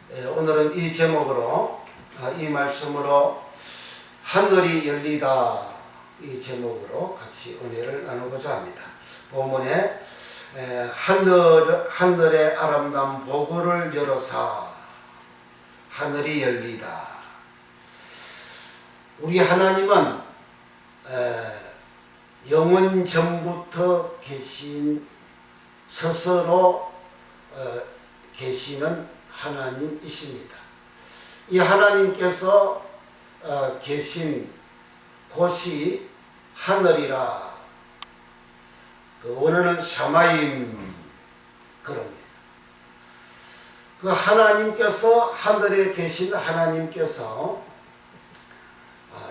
오늘은 이 제목으로 이 말씀으로 하늘이 열리다 이 제목으로 같이 은혜를 나누고자 합니다. 본문에 하늘의 아름다운 보고를 열어사 하늘이 열리다. 우리 하나님은 영원 전부터 계신 스스로 계시는 하나님이십니다. 이 하나님께서 계신 곳이 하늘이라. 그 원어는 샤마임 그럽니다. 그 하나님께서 하늘에 계신 하나님께서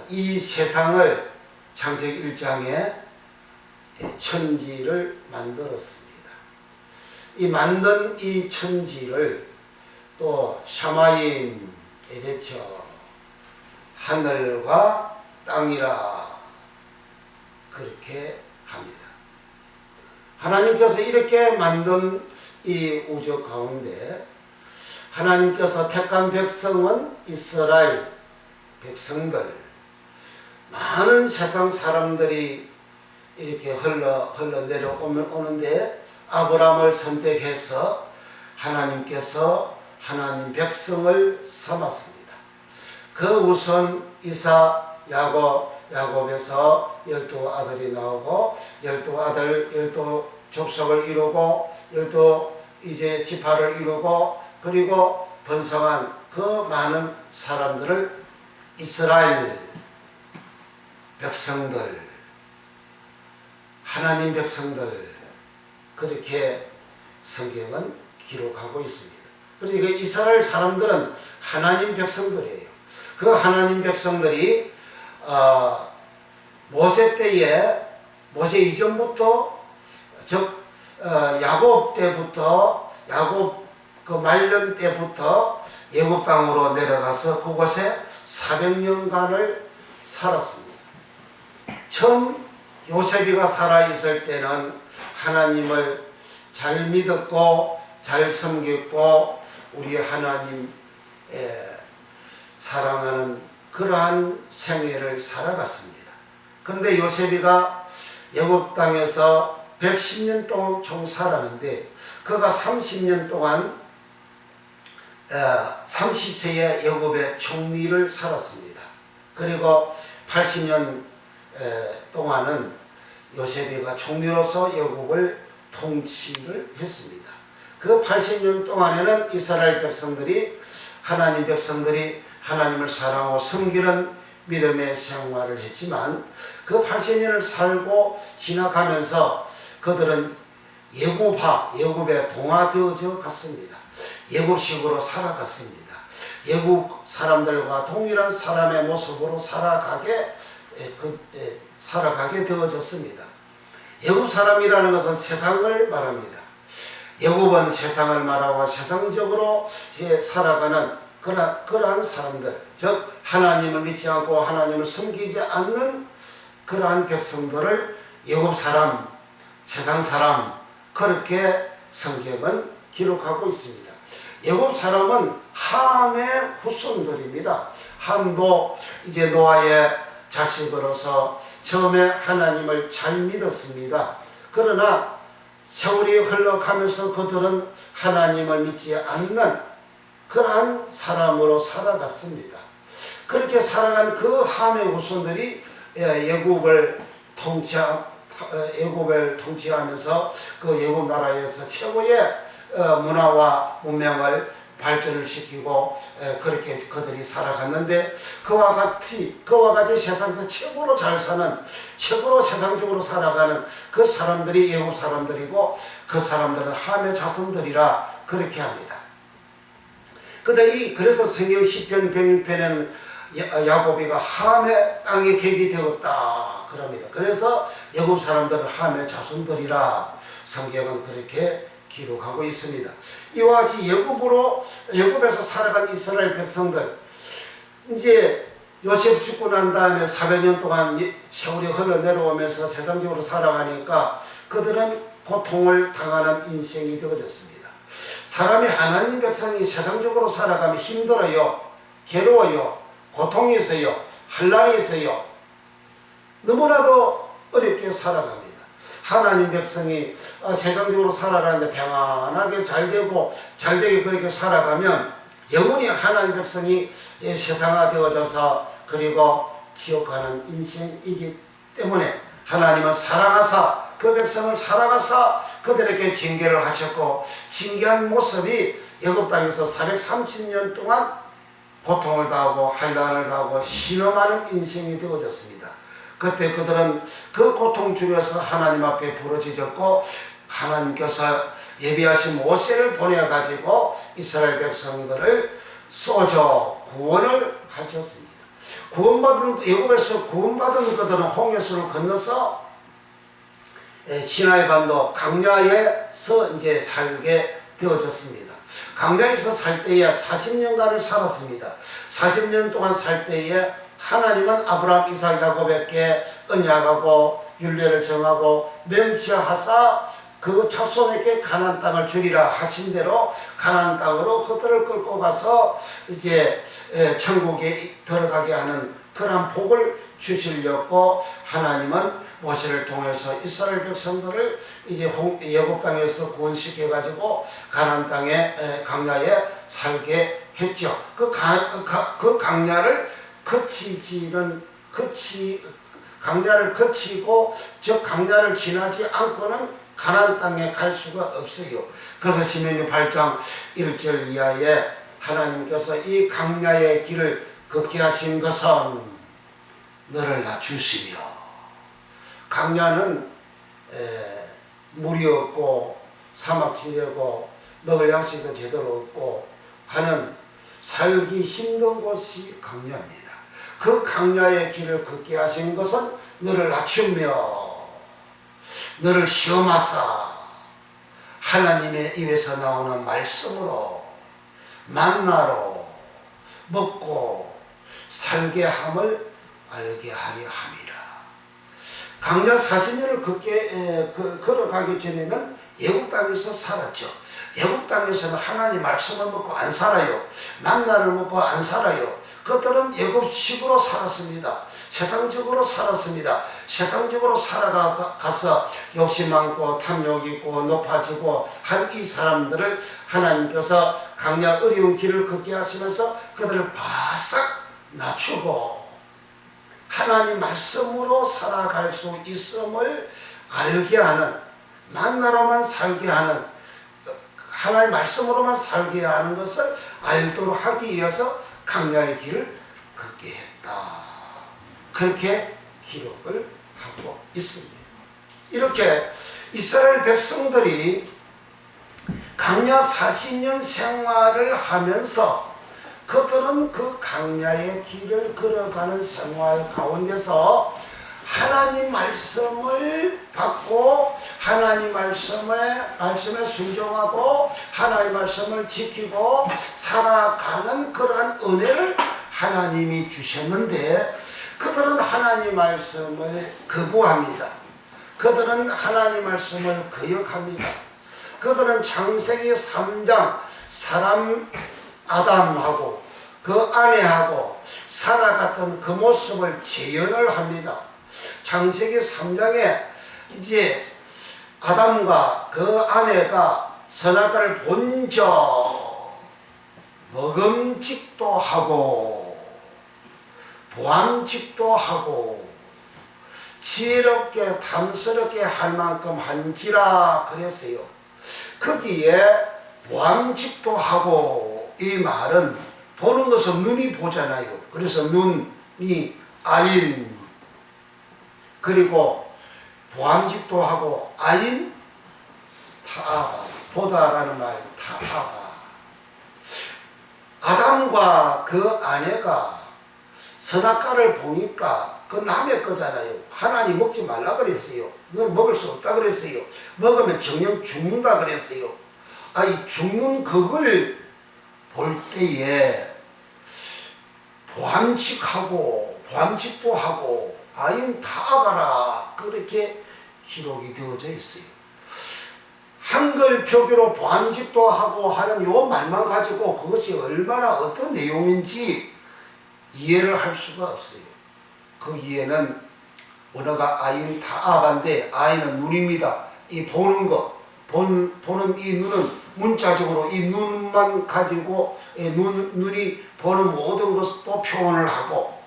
이 세상을 창세기 1장에 천지를 만들었습니다. 이 만든 이 천지를 또 샤마임 에레처 하늘과 땅이라 그렇게 합니다. 하나님께서 이렇게 만든 이 우주 가운데 하나님께서 택한 백성은 이스라엘 백성들, 많은 세상 사람들이 이렇게 흘러 내려오는데 아브라함을 선택해서 하나님께서 하나님 백성을 삼았습니다. 그 우선 이삭, 야곱에서 12아들이 나오고 12 족속을 이루고 12 지파를 이루고 그리고 번성한 그 많은 사람들을 이스라엘 백성들, 하나님 백성들 그렇게 성경은 기록하고 있습니다. 그러니까 이스라엘 사람들은 하나님 백성들이에요. 그 하나님 백성들이 모세 때에 모세 이전부터 즉 야곱 때부터 야곱 그 말년 때부터 애굽 땅으로 내려가서 그곳에 400년간을 살았습니다. 처음 요셉이가 살아있을 때는 하나님을 잘 믿었고 잘 섬겼고 우리 하나님 사랑하는 그러한 생애를 살아갔습니다. 그런데 요셉이가 애굽 땅에서 110년 동안 총 살았는데 그가 30년 동안 30세에 애굽의 총리를 살았습니다. 그리고 80년 동안은 요셉이가 총리로서 애굽을 통치를 했습니다. 그 80년 동안에는 이스라엘 백성들이 하나님 백성들이 하나님을 사랑하고 섬기는 믿음의 생활을 했지만 그 80년을 살고 지나가면서 그들은 애굽에 동화되어져 갔습니다. 애굽식으로 살아갔습니다. 애굽 사람들과 동일한 사람의 모습으로 살아가게 되어졌습니다. 애굽 사람이라는 것은 세상을 말합니다. 애굽은 세상을 말하고 세상적으로 살아가는 그러한 사람들, 즉 하나님을 믿지 않고 하나님을 섬기지 않는 그러한 백성들을 애굽 사람, 세상 사람 그렇게 성경은 기록하고 있습니다. 애굽 사람은 함의 후손들입니다. 함도 이제 노아의 자식으로서 처음에 하나님을 잘 믿었습니다. 그러나 세월이 흘러가면서 그들은 하나님을 믿지 않는 그러한 사람으로 살아갔습니다. 그렇게 살아간 그 함의 후손들이 애굽을 통치하면서 그 애굽 나라에서 최고의 문화와 문명을 발전을 시키고 그렇게 그들이 살아갔는데 그와 같이 세상에서 최고로 잘 사는 최고로 세상적으로 살아가는 그 사람들이 애굽 사람들이고 그 사람들은 함의 자손들이라 그렇게 합니다. 그래서 성경 시편 106편에는 야곱이가 함의 땅에 객이 되었다 그럽니다. 그래서 애굽 사람들은 함의 자손들이라 성경은 그렇게 기록하고 있습니다. 이와 같이 애굽에서 살아간 이스라엘 백성들, 이제 요셉 죽고 난 다음에 400년 동안 세월이 흘러 내려오면서 세상적으로 살아가니까 그들은 고통을 당하는 인생이 되어졌습니다. 사람이 하나님 백성이 세상적으로 살아가면 힘들어요. 괴로워요. 고통이 있어요. 환난이 있어요. 너무나도 어렵게 살아갑니다. 하나님 백성이 세상적으로 살아가는데 평안하게 잘되게 그렇게 살아가면 영원히 하나님 백성이 세상화되어져서 그리고 지옥 가는 인생이기 때문에 하나님은 사랑하사 그 백성을 사랑하사 그들에게 징계를 하셨고, 징계한 모습이 애굽 땅에서 430년 동안 고통을 당하고 환난을 당하고 신음하는 인생이 되어졌습니다. 그때 그들은 그 고통 중에서 하나님 앞에 부르짖었고, 하나님께서 예비하신 모세를 보내가지고 이스라엘 백성들을 쏘져 구원을 하셨습니다. 애굽에서 구원받은 그들은 홍해수를 건너서 시나이 반도 광야에서 이제 살게 되어졌습니다. 광야에서 살 때에 40년간을 살았습니다. 40년 동안 살 때에 하나님은 아브라함, 이삭, 야곱에게 언약하고 율례를 정하고 명시하사 그 자손에게 가나안 땅을 주리라 하신 대로 가나안 땅으로 그들을 끌고 가서 이제 천국에 들어가게 하는 그러한 복을 주시려고 하나님은 모세를 통해서 이스라엘 백성들을 이제 애굽 땅에서 구원시켜 가지고 가나안 땅에 광야에 살게 했죠. 그 광야를 광야를 거치고 저 광야를 지나지 않고는 가나안 땅에 갈 수가 없어요. 그래서 신명기 8장 1절 이하에 하나님께서 이 광야의 길을 걷게 하신 것은 너를 낮추시며, 광야는 물이 없고 사막지대고 먹을 양식도 제대로 없고 하는 살기 힘든 곳이 광야입니다. 그 광야의 길을 걷게 하신 것은 너를 낮추며 너를 시험하사 하나님의 입에서 나오는 말씀으로 만나로 먹고 살게 함을 알게 하려 함이라. 광야 40년을 걸어가기 전에는 애굽 땅에서 살았죠. 애굽 땅에서는 하나님 말씀을 먹고 안 살아요. 만나를 먹고 안 살아요. 그들은 애굽식으로 살았습니다. 세상적으로 살았습니다. 세상적으로 살아가서 욕심 많고 탐욕 있고 높아지고 한 이 사람들을 하나님께서 광야 어려운 길을 걷게 하시면서 그들을 바싹 낮추고 하나님 말씀으로 살아갈 수 있음을 알게 하는, 만나로만 살게 하는, 하나님 말씀으로만 살게 하는 것을 알도록 하기 위해서 광야의 길을 걷게 했다. 그렇게 기록을 하고 있습니다. 이렇게 이스라엘 백성들이 광야 40년 생활을 하면서 그들은 그 광야의 길을 걸어가는 생활 가운데서 하나님 말씀을 받고 하나님 말씀에 순종하고 하나님 말씀을 지키고 살아가는 그러한 은혜를 하나님이 주셨는데, 그들은 하나님 말씀을 거부합니다. 그들은 하나님 말씀을 거역합니다. 그들은 창세기 3장 사람 아담하고 그 아내하고 살아갔던 그 모습을 재현을 합니다. 창세기 3장에 이제 아담과 그 아내가 선악과를 본적 먹음직도 하고 보암직도 하고 지혜롭게 탐스럽게 할 만큼 한지라 그랬어요. 거기에 보암직도 하고, 이 말은 보는 것은 눈이 보잖아요. 그래서 눈이 아인, 그리고 보암직도 하고 아인 타아바, 보다라는 말 타아바. 아담과 그 아내가 선악과를 보니까 그 남의 거잖아요. 하나님 먹지 말라 그랬어요. 너 먹을 수 없다 그랬어요. 먹으면 정녕 죽는다 그랬어요. 이 죽는 그걸 볼 때에 보암직도 하고 아인 타아바라 그렇게 기록이 되어져 있어요. 한글 표기로 보암직도 하고 하는 요 말만 가지고 그것이 얼마나 어떤 내용인지 이해를 할 수가 없어요. 그 이해는 언어가 아인 타아반데 아인은 눈입니다. 이 보는 것, 보는 이 눈은 문자적으로 이 눈만 가지고 눈이 보는 모든 것도 표현을 하고,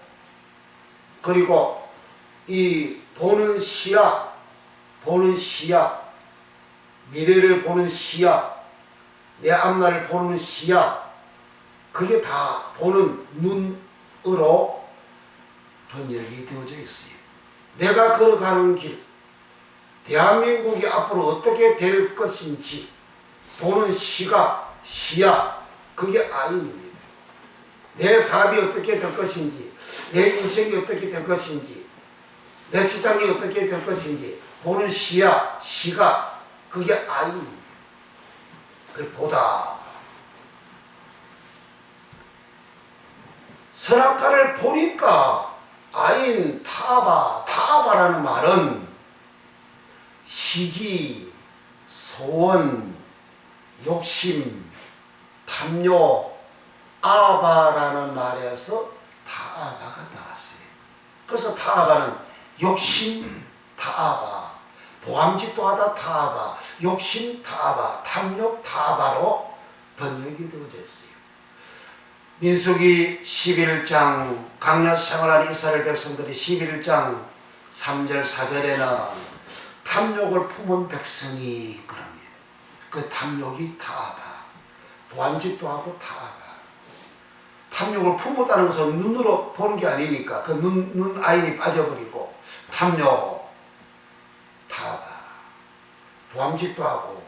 그리고 이 보는 시야, 미래를 보는 시야, 내 앞날을 보는 시야, 그게 다 보는 눈으로 번역이 되어져 있어요. 내가 걸어가는 길, 대한민국이 앞으로 어떻게 될 것인지 보는 시각, 시야, 그게 아인입니다. 내 사업이 어떻게 될 것인지, 내 인생이 어떻게 될 것인지, 내 직장이 어떻게 될 것인지 보는 시야, 시각, 그게 아인입니다. 그걸 보다. 선악과를 보니까 아인 타아바라는 말은 시기, 소원, 욕심, 탐욕, 아바라는 말에서 타아바가 나왔어요. 그래서 타아바는 욕심, 타아바, 보암직도 하다 타아바, 욕심 타아바, 탐욕 타아바로 번역이 되어져 있어요. 민수기 11장 강야 생활한 이스라엘 백성들이 11장 3절 4절에는 탐욕을 품은 백성이 그럽니다. 그 탐욕이 타아바, 보암직도 하고 타아바. 탐욕을 품었다는 것은 눈으로 보는 게 아니니까 그 눈 아인이 빠져버리고 탐욕, 타아바, 보암직도 하고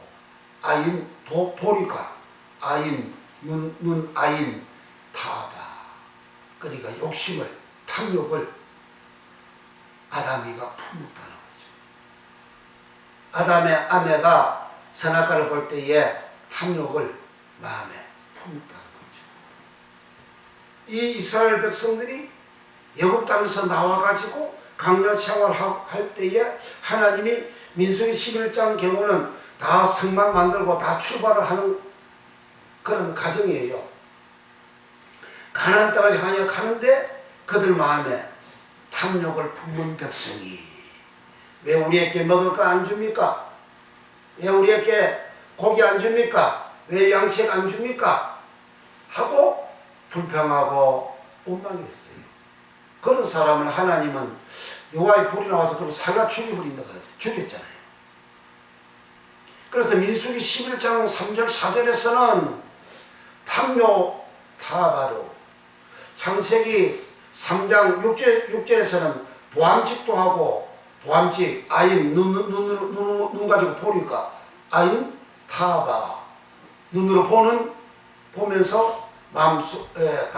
아인, 보니까 아인, 눈 아인, 타아바. 그러니까 욕심을, 탐욕을 아담이가 품었다는 거죠. 아담의 아내가 선악과를 볼 때에 탐욕을 마음에 품었다는 거죠. 이 이스라엘 백성들이 애굽 땅에서 나와가지고 광야 생활할 때에 하나님이 민수기 11장 경우는 다 성막 만들고 다 출발을 하는 그런 과정이에요. 가나안 땅을 향하여 가는데 그들 마음에 탐욕을 품은 백성이 왜 우리에게 먹을 거 안 줍니까? 왜 우리에게 고기 안 줍니까? 왜 양식 안 줍니까? 하고 불평하고 원망했어요. 그런 사람을 하나님은 여호와의 불이 나와서 그걸 사가 죽여버린다 그랬죠. 죽였잖아요. 그래서 민수기 11장 3절 4절에서는 탐욕 타아바로, 창세기 3장 6절에서는 보암직도 하고, 보암직 아인 눈 가지고 보니까 아인 타아바, 눈으로 보면서 마음속에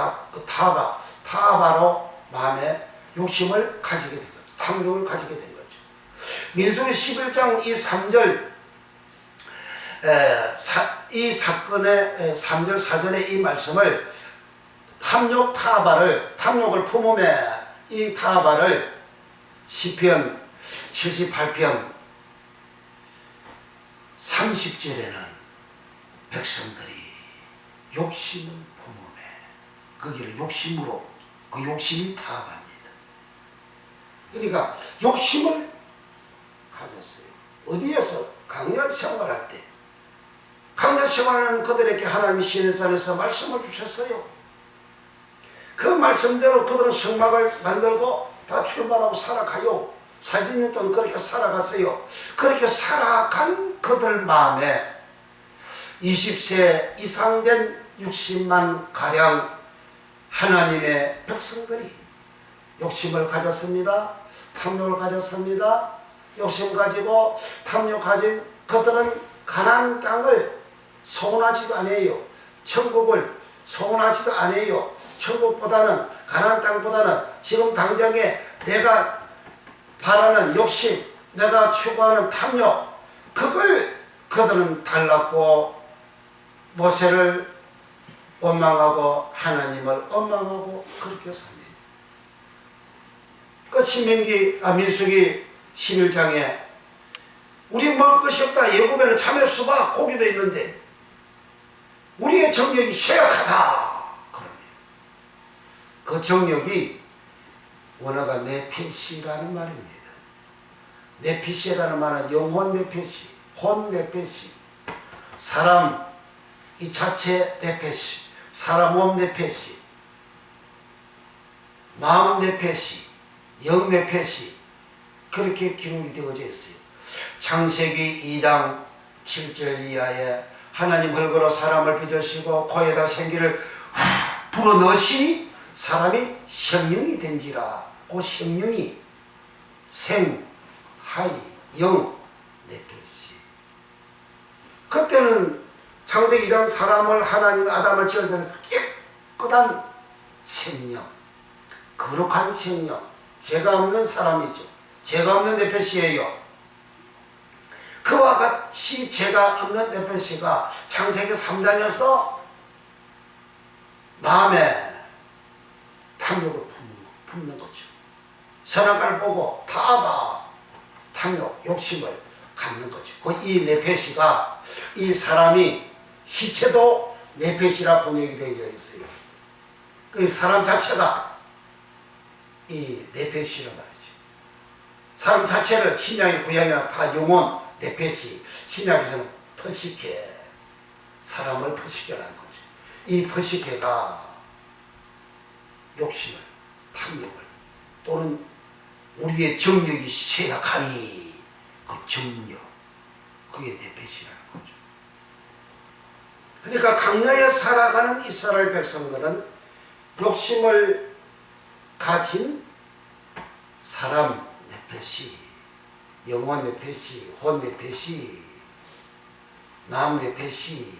타아바, 타아바로 마음에 욕심을 가지게 된 거죠. 탐욕을 가지게 된 거죠. 민수기 11장 이 3절 이 사건의 3절 4절의 이 말씀을 탐욕 타아바를, 탐욕을 품음에 이 타아바를 시편 78편 30절에는 백성들이 욕심을 품음에, 거기를 욕심으로, 그 욕심이 타아바입니다. 그러니까 욕심을 가졌어요. 어디에서? 광야 생활할 때. 광야 생활하는 그들에게 하나님이 시내산에서 말씀을 주셨어요. 그 말씀대로 그들은 성막을 만들고 다 출발하고 살아가요. 40년 동안 그렇게 살아갔어요. 그렇게 살아간 그들 마음에 20세 이상 된 60만 가량 하나님의 백성들이 욕심을 가졌습니다. 탐욕을 가졌습니다. 욕심 가지고 탐욕 가진 그들은 가나안 땅을 소원하지도 않아요. 천국을 소원하지도 않아요. 천국보다는, 가나안 땅보다는 지금 당장에 내가 바라는 욕심, 내가 추구하는 탐욕, 그걸 그들은 달랐고 모세를 원망하고 하나님을 원망하고 그렇게 삽니다. 그 민수기 11장에 우리 먹을 것이 없다. 예굽에는 참외, 수박, 고기도 있는데 우리의 정력이 쇠약하다. 그 정력이 원어가 네페시라는 말입니다. 네피시라는 말은 영혼 네페시, 혼 네페시, 사람 이 자체 네페시, 사람 몸 네페시, 마음 네페시, 영 네페시, 그렇게 기록이 되어져 있어요. 창세기 2장 7절 이하에 하나님 흙으로 사람을 빚으시고 코에다 생기를 불어넣으시니 사람이 생명이 된지라. 그 생명이 생, 하이, 영, 네페시. 그때는 창세기 2장 사람을 하나님 아담을 지을 때는 깨끗한 생명, 거룩한 생명, 죄가 없는 사람이죠. 죄가 없는 네페시예요. 그와 같이 죄가 없는 네페시가 창세기 3장에서 마음에 탐욕을 품는 거죠. 선악과를 보고 타바, 탐욕, 욕심을 갖는 거죠. 이 네페시가, 이 사람이 시체도 네페시라 번역이 되어 있어요. 그 사람 자체가 이 네페시란 말이죠. 사람 자체를 신약의 구약이나 다 영혼, 네페시, 신약에서는 퍼시케, 사람을 퍼시케라는 거죠. 이 퍼시케가 욕심을, 탐욕을, 또는 우리의 정력이 쇠약하니 그 정력, 그게 네페시라는 거죠. 그러니까 강야에 살아가는 이스라엘 백성들은 욕심을 가진 사람 네페시, 영혼 네페시, 혼 네페시, 남 네페시,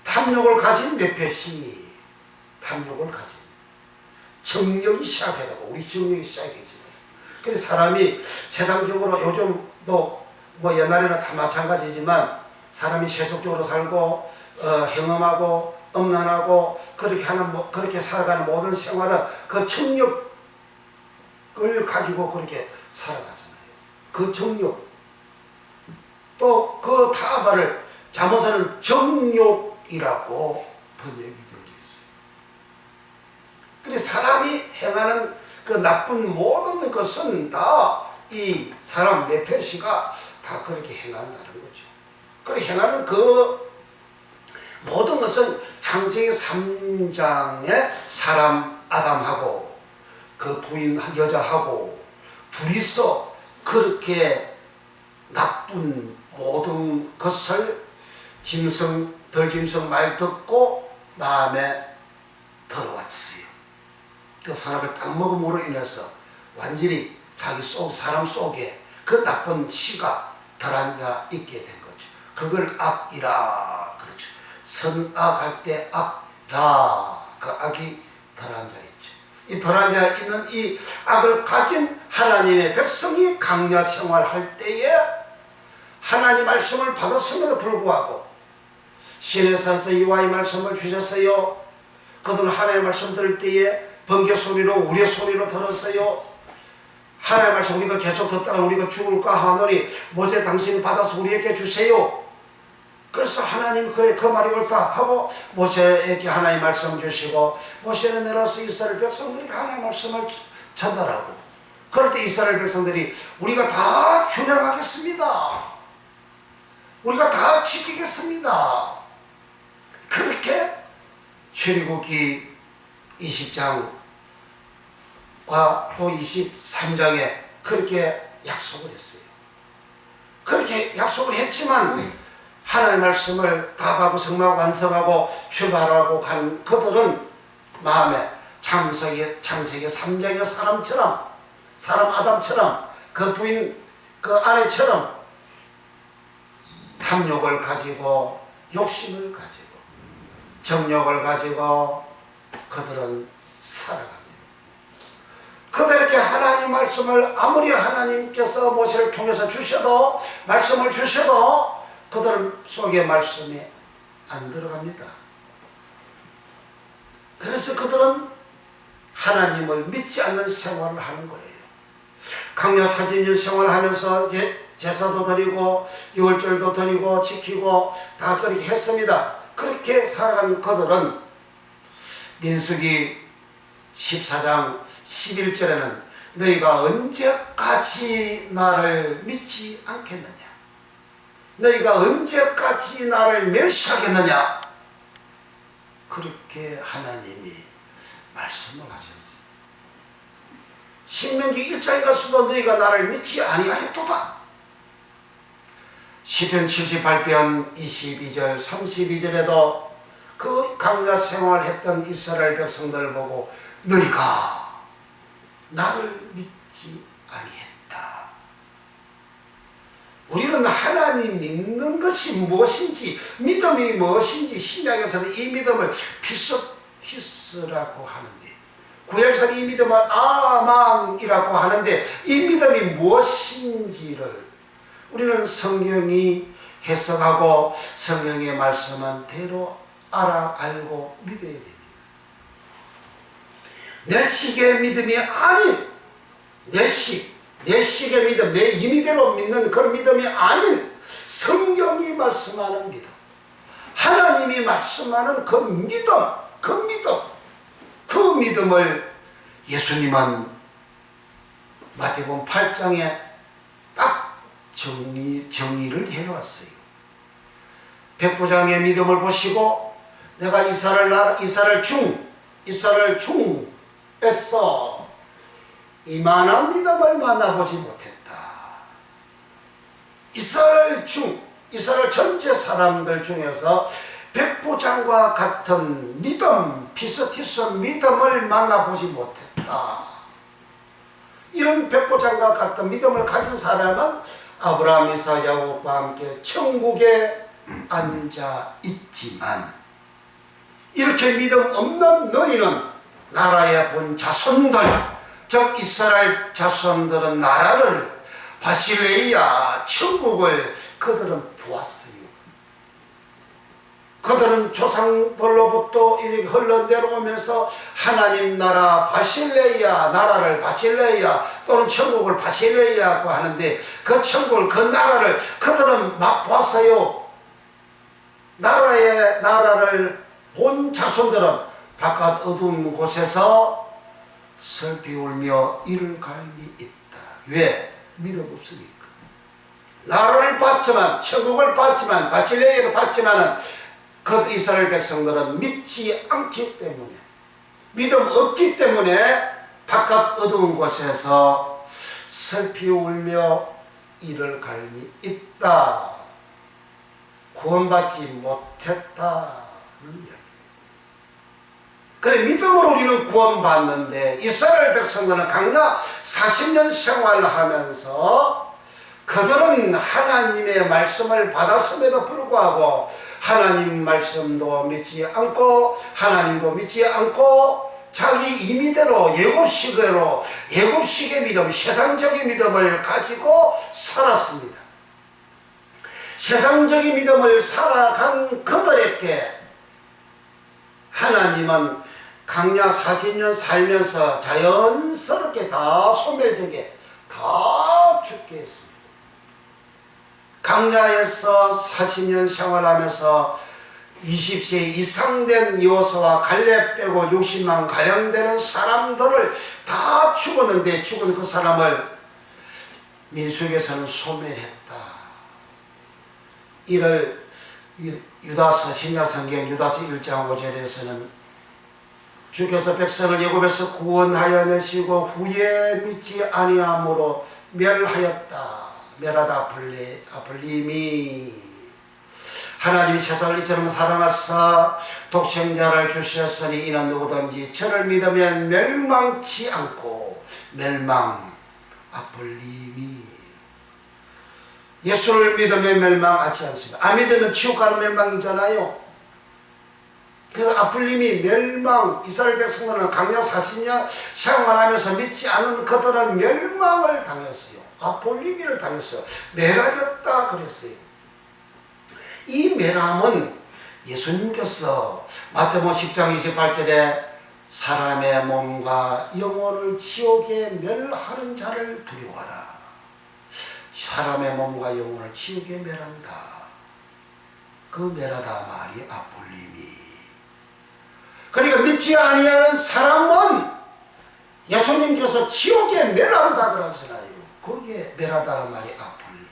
탐욕을 가진 네페시, 탐욕을 가진 정력이 시작하다고, 우리 정력이 시작했지. 그래서 사람이 세상적으로 요즘도 뭐 옛날에는 다 마찬가지지만 사람이 세속적으로 살고 행음하고 음란하고 그렇게 하는 그렇게 살아가는 모든 생활은 그 정력을 가지고 그렇게 살아가잖아요. 그 정욕, 또 그 타바를 잠언서는 정욕이라고 번역이 되어 있어요. 그래서 사람이 행하는 그 나쁜 모든 것은 다 이 사람 네페시가 다 그렇게 행한다는 거죠. 그렇게 행하는 그 모든 것은 창세기 3장에 사람 아담하고 그 부인 여자하고 둘이서 그렇게 나쁜 모든 것을 짐승, 덜짐승 말 듣고 마음에 들어왔어요. 그 사람을 딱 먹음으로 인해서 완전히 자기 사람 속에 그 나쁜 씨가 들어앉아 있게 된 거죠. 그걸 악이라 그렇죠. 선악할 때 악이라, 그 악이 들어앉아 있죠. 이 들어앉아 있는 이 악을 가진 하나님의 백성이 강야 생활할 때에 하나님 말씀을 받았음에도 불구하고 시내산에서 이와 이 말씀을 주셨어요. 그들은 하나님의 말씀 들을 때에 번개 소리로 우리의 소리로 들었어요. 하나님의 말씀 우리가 계속 듣다가 우리가 죽을까 하노니 모세 당신이 받아서 우리에게 주세요. 그래서 하나님 그래 그 말이 옳다 하고 모세에게 하나님의 말씀 주시고 모세는 내려서 이스라엘 백성들에게 하나님의 말씀을 전달하고, 그럴 때 이스라엘 백성들이 우리가 다 준행하겠습니다, 우리가 다 지키겠습니다, 그렇게 출애굽기 20장과 또 23장에 그렇게 약속을 했어요. 그렇게 약속을 했지만 하나님의 말씀을 답하고 성취하고 완성하고 출발하고 가는 그들은 마음에 창세기 3장의 사람처럼, 사람 아담처럼, 그 부인 그 아내처럼 탐욕을 가지고 욕심을 가지고 정욕을 가지고 그들은 살아갑니다. 그들에게 하나님 말씀을 아무리 하나님께서 모세를 통해서 주셔도 말씀을 주셔도 그들 속에 말씀이 안 들어갑니다. 그래서 그들은 하나님을 믿지 않는 생활을 하는 거예요. 강야 40년 생활하면서 제사도 드리고 유월절도 드리고 지키고 다 그렇게 했습니다. 그렇게 살아간 그들은 민수기 14장 11절에는 너희가 언제까지 나를 믿지 않겠느냐, 너희가 언제까지 나를 멸시하겠느냐, 그렇게 하나님이 말씀을 하셨어요. 신명기 1장에 가서도 너희가 나를 믿지 아니하였도다. 시편 78편 22절 32절에도 그 광야 생활했던 이스라엘 백성들을 보고 너희가 나를 믿지 아니했다. 우리는 하나님 믿는 것이 무엇인지, 믿음이 무엇인지 신약에서는 이 믿음을 피스티스라고 하는데, 구약에서는 이 믿음을 아망이라고 하는데, 이 믿음이 무엇인지를 우리는 성경이 해석하고 성경의 말씀한 대로 알고 믿어야 됩니다. 내 식의 믿음이 아닌, 내 식의 믿음, 내 임의대로 믿는 그런 믿음이 아닌 성경이 말씀하는 믿음, 하나님이 말씀하는 그 믿음을 예수님은 마태복음 8장에 딱 정의를 해놓았어요. 백부장의 믿음을 보시고 내가 이스라엘 중에서 이만한 믿음을 만나보지 못했다. 이스라엘 전체 사람들 중에서 백부장과 같은 믿음, 피스티스 믿음을 만나보지 못했다. 이런 백부장과 같은 믿음을 가진 사람은 아브라함, 이삭, 야곱과 함께 천국에 앉아 있지만, 이렇게 믿음 없는 너희는 나라의 본 자손들, 즉 이스라엘 자손들은 나라를, 바실레이아 천국을 그들은 보았어요. 그들은 조상들로부터 이렇게 흘러내려오면서 하나님 나라 바실레이아, 나라를 바실레이아 또는 천국을 바실레이아라고 하는데, 그 천국을, 그 나라를 그들은 막 보았어요. 나라를 본 자손들은 바깥 어두운 곳에서 슬피 울며 이를 갈미 있다. 왜? 믿음 없으니까. 나라를 봤지만, 천국을 봤지만, 바실레이아를 봤지만은 그 이스라엘 백성들은 믿지 않기 때문에, 믿음 없기 때문에 바깥 어두운 곳에서 슬피 울며 이를 갈미 있다. 구원받지 못했다는 이야기. 그래, 믿음으로 우리는 구원받는데, 이스라엘 백성들은 광야 40년 생활하면서 그들은 하나님의 말씀을 받았음에도 불구하고 하나님 말씀도 믿지 않고, 하나님도 믿지 않고, 자기 임의대로 예굽식의 믿음, 세상적인 믿음을 가지고 살았습니다. 세상적인 믿음을 살아간 그들에게 하나님은 광야 40년 살면서 자연스럽게 다 소멸되게, 다 죽게 했습니다. 광야에서 40년 생활하면서 20세 이상 된 여호수아 갈렙 빼고 60만 가량 되는 사람들을 다 죽었는데, 죽은 그 사람을 민수기에서는 소멸했다. 이를 유다서, 신약성경 유다서 1장 5절에서는 주께서 백성을 애굽에서 구원하여 내시고 후에 믿지 아니함으로 멸하다 아플림이, 하나님이 세상을 이처럼 사랑하사 독생자를 주셨으니 이는 누구든지 저를 믿으면 멸망치 않고, 아플림이, 예수를 믿으면 멸망하지 않습니다. 안 믿으면 지옥 가는 멸망이잖아요. 그래서 아플림이 멸망, 이스라엘 백성들은 광야 40년 생활하면서 믿지 않은 그들은 멸망을 당했어요. 아폴리미를 당했어요. 멸하였다 그랬어요. 이 멸함은 예수님께서 마태복음 10장 28절에 사람의 몸과 영혼을 지옥에 멸하는 자를 두려워하라. 사람의 몸과 영혼을 지옥에 멸한다. 그 멸하다 말이 아폴림이. 그러니까 믿지 아니하는 사람은 예수님께서 지옥에 멸한다 그러잖아요. 거기에 멸하다는 말이 아폴림이.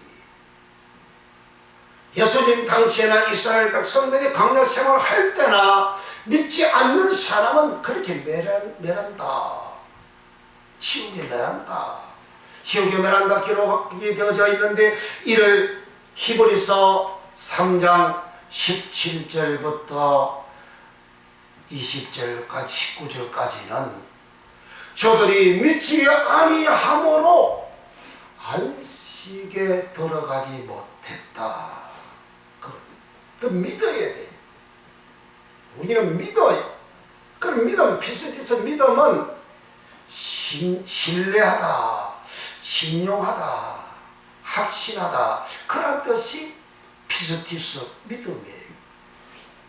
예수님 당시에나 이스라엘 백성들이 광야 생활을 할 때나 믿지 않는 사람은 그렇게 멸한다. 지옥에 멸한다. 지옥에 멸한다 기록이 되어져 있는데, 이를 히브리서 3장 17절부터 20절까지 19절까지는 저들이 믿지 아니함으로 안식에 들어가지 못했다. 그 믿어야 돼. 우리는 믿어요. 그 믿음, 피스티스 믿음은 신뢰하다, 신용하다, 확신하다, 그런 뜻이 피스티스 믿음이에요.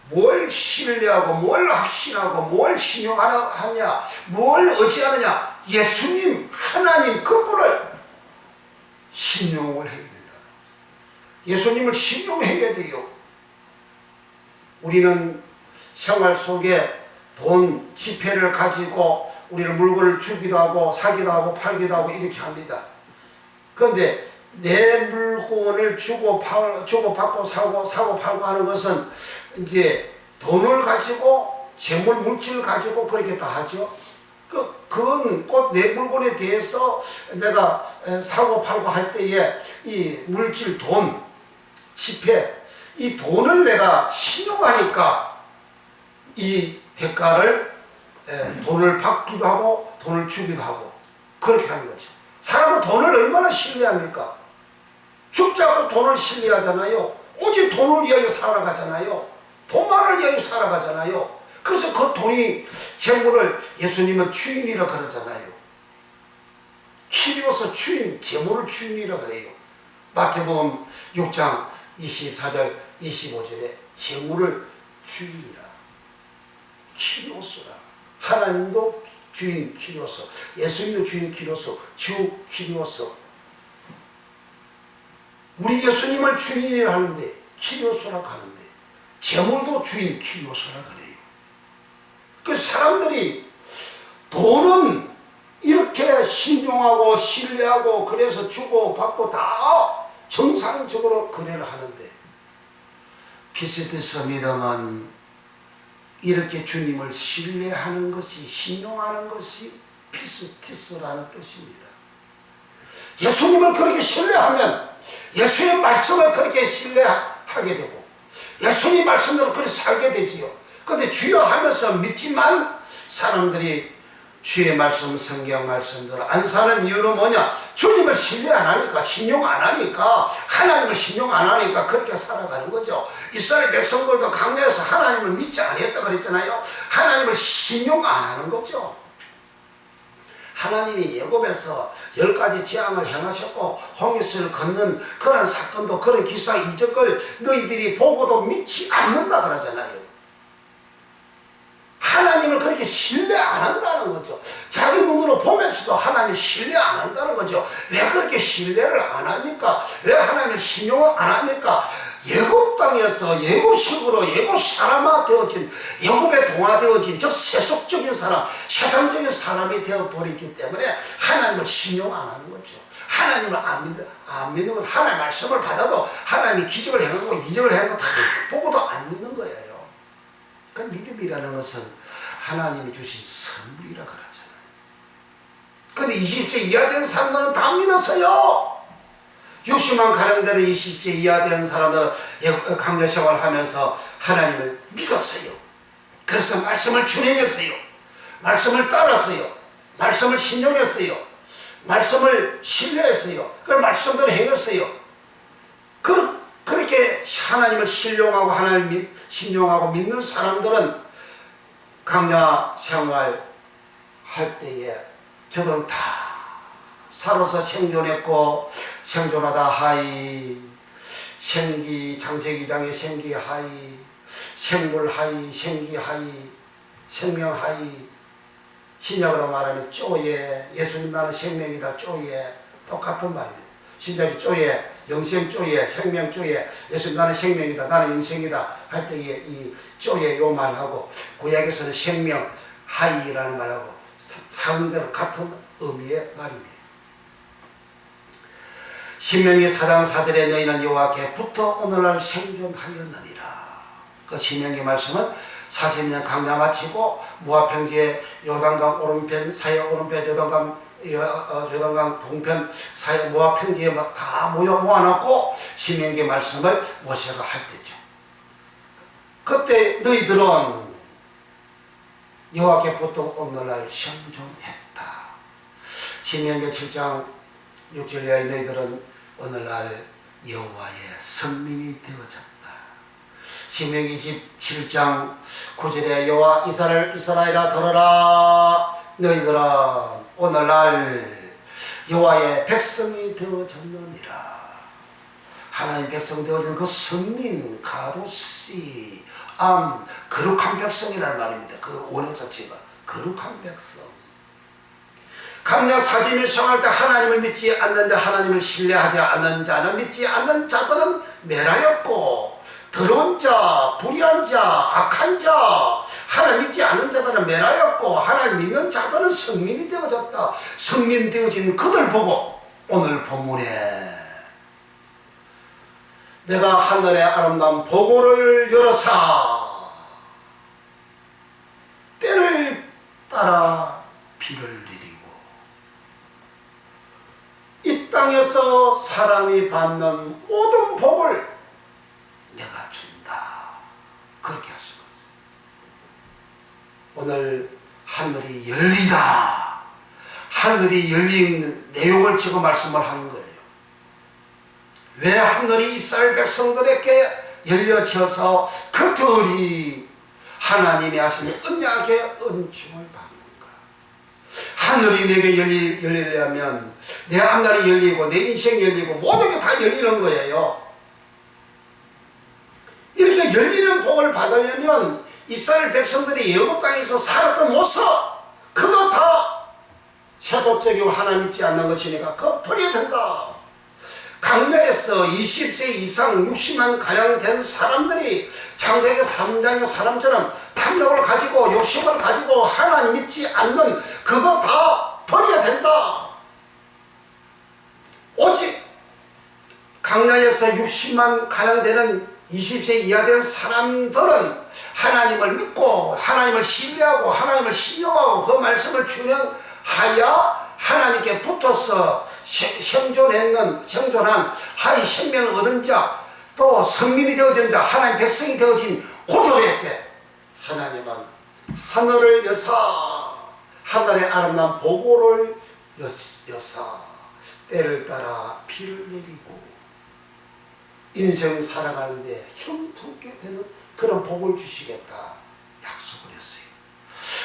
뭘 신뢰하고 뭘 확신하고 뭘 신용하냐, 뭘 의지하느냐, 예수님 하나님 그분을 신용을 해야 된다. 예수님을 신용해야 돼요. 우리는 생활 속에 돈 지폐를 가지고 우리는 물건을 주기도 하고 사기도 하고 팔기도 하고 이렇게 합니다. 그런데 내 물건을 주고 받고 사고 팔고 하는 것은 이제 돈을 가지고 재물 물질을 가지고 그렇게 다 하죠. 그건 꼭 내 물건에 대해서 내가 사고 팔고 할 때에 이 물질, 돈, 지폐, 이 돈을 내가 신용하니까 이 대가를 돈을 받기도 하고 돈을 주기도 하고 그렇게 하는 거죠. 사람은 돈을 얼마나 신뢰합니까? 죽지 않고 돈을 신뢰하잖아요. 오직 돈을 위하여 살아가잖아요. 돈만을 위하여 살아가잖아요. 그래서 그 돈이 재물을 예수님은 주인이라 그러잖아요. 키리오스 주인, 재물을 주인이라 그래요. 마태복음 6장 24절 25절에 재물을 주인이라, 키리오스라. 하나님도 주인 키리오스, 예수님도 주인 키리오스, 주 키리오스. 우리 예수님을 주인이라 하는데 키리오스라고 하는데 재물도 주인 키리오스라 그래요. 그 사람들이 돈은 이렇게 신용하고 신뢰하고 그래서 주고 받고 다 정상적으로 거래를 하는데, 피스티스 믿음은 이렇게 주님을 신뢰하는 것이, 신용하는 것이 피스티스라는 뜻입니다. 예수님을 그렇게 신뢰하면 예수의 말씀을 그렇게 신뢰하게 되고 예수님 말씀대로 그렇게 살게 되지요. 그런데 주여 하면서 믿지만 사람들이 주의 말씀, 성경 말씀대로 안 사는 이유는 뭐냐? 주님을 신뢰 안 하니까, 신용 안 하니까, 하나님을 신용 안 하니까 그렇게 살아가는 거죠. 이스라엘 백성들도 광야에서 하나님을 믿지 않았다고 그랬잖아요. 하나님을 신용 안 하는 거죠. 하나님이 예굽에서 10가지 재앙을 행하셨고 홍해수를 걷는 그런 사건도, 그런 기사 이적을 너희들이 보고도 믿지 않는다 그러잖아요. 하나님을 그렇게 신뢰 안 한다는 거죠. 자기 눈으로 보면서도 하나님을 신뢰 안 한다는 거죠. 왜 그렇게 신뢰를 안 합니까? 왜 하나님을 신용을 안 합니까? 예굽 땅에서 예굽식으로 예굽 사람화 되어진, 예굽에 동화되어진 즉 세속적인 사람, 세상적인 사람이 되어버리기 때문에 하나님을 신용 안 하는 거죠. 하나님을 안 믿는 것, 하나님의 말씀을 받아도 하나님이 기적을 행하고 이적을 행하고 다 보고도 안 믿는 거예요. 그 믿음이라는 것은 하나님이 주신 선물이라 그러잖아요. 근데 20세 이하 된 사람들은 다 믿었어요. 60만 가량되는 20세 이하 된 사람들은 강제 생활을 하면서 하나님을 믿었어요. 그래서 말씀을 준행했어요. 말씀을 따랐어요. 말씀을 신용했어요. 말씀을 신뢰했어요. 그 말씀대로 행했어요. 그렇게 하나님을 신용하고 하나님을 신용하고 믿는 사람들은 광야 생활 할 때에 저들은 다 살아서 생존했고, 생존하다 하이, 창세기장의 생기 하이, 생물 하이, 생기 하이, 생명 하이, 신약으로 말하면 쪼예, 예수님 나는 생명이다 쪼예, 똑같은 말입니다. 신자기 쪼에 영생쪼에 생명쪼에 예수 나는 생명이다 나는 영생이다 할 때에 이 쪼에 요 말하고 구약에서는 생명 하이라는 말하고 상대로 같은 의미의 말입니다. 신명기 4장 4절에 너희는 여호와께부터 오늘날 생존하였느니라. 그 신명기 말씀은 40년 강야 마치고 모압 평지에 요단강 오른편 사역 오른편 요단강 동편 사역 모압 평지에 다 모아놓고 신명기 말씀을 모세가 할 때죠. 그때 너희들은 여호와께부터 오늘날 생존했다. 신명기 7장 6절 이하의 너희들은 오늘날 여호와의 선민이 되어졌다. 신명기 7장 9절에 여호와 이스라엘아 들어라 너희들은 오늘날 여호와의 백성이 되어졌느니라. 하나님 백성 되어진 그 선민 가로시 거룩한 백성이라는 말입니다. 그 원어 자체가 거룩한 백성. 강약 40일 생활할 때 하나님을 믿지 않는 자 하나님을 신뢰하지 않는 자는 믿지 않는 자들은 멸하였고 더러운 자 불의한 자 악한 자 하나님 믿지 않는 자들은 멸하였고 하나님 믿는 자들은 성민이 되어졌다. 성민 되어진 그들 보고 오늘 본문에 내가 하늘의 아름다운 보고를 열어사 때를 따라 비를 내리고 이 땅에서 사람이 받는 모든 복을 내가 준다. 그렇게 하시고 오늘 하늘이 열리다. 하늘이 열린 내용을 지금 말씀을 하는 거예요. 왜 하늘이 이스라엘 백성들에게 열려져서 그들이 하나님이 하시는 언약의 은총을 받는가? 하늘이 내게 열리려면 내 앞날이 열리고 내 인생이 열리고 모든 게 다 열리는 거예요. 이렇게 열리는 복을 받으려면 이스라엘 백성들이 애굽 땅에서 살았던 모습 그거 다 세속적이고 하나님 믿지 않는 것이니까 그거 버려야 된다. 강야에서 20세 이상 60만 가량 된 사람들이 창세기 3장의 사람처럼 탐욕을 가지고 욕심을 가지고 하나님 믿지 않는 그거 다 버려야 된다. 오직 강야에서 60만 가량 되는 20세 이하 된 사람들은 하나님을 믿고 하나님을 신뢰하고 하나님을 신용하고 그 말씀을 준행하여 하나님께 붙어서 생존한 하이 생명을 얻은 자 또 성민이 되어진 자 하나님 백성이 되어진 고들에게 하나님은 하늘을 여사 하늘의 아름다운 보고를 여사 때를 따라 비를 내리고 인생 살아가는데 형통케 되는 그런 복을 주시겠다 약속을 했어요.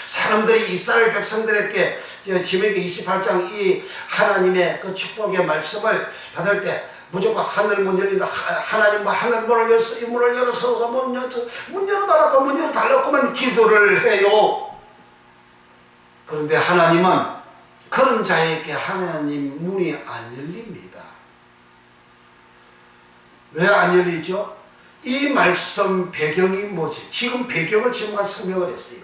사람들이 이스라엘 백성들에게 신명기 28장 이 하나님의 그 축복의 말씀을 받을 때 무조건 하늘 문 열린다. 하나님 하늘 문을 열어서 문 열어달라고 문 열어달라고만 기도를 해요. 그런데 하나님은 그런 자에게 하나님 문이 안 열립니다. 왜 안 열리죠? 이 말씀 배경이 뭐지? 지금 배경을 지금 설명을 했어요.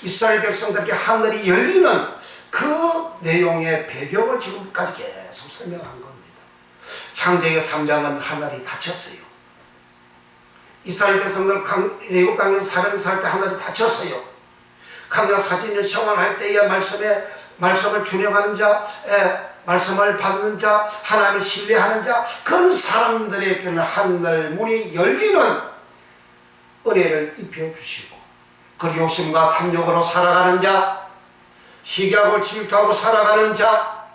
이스라엘 백성들에게 하늘이 열리는 그 내용의 배경을 지금까지 계속 설명한 겁니다. 창세기 3장은 하늘이 닫혔어요. 이스라엘 백성들 애굽 땅에서 살 때 하늘이 닫혔어요. 강야 40년 생활할 때의 말씀을 준행하는 자, 말씀을 받는 자, 하나님을 신뢰하는 자, 그런 사람들에게는 하늘 문이 열리는 은혜를 입혀주시고 그 욕심과 탐욕으로 살아가는 자, 시기하고 질투하고 살아가는 자,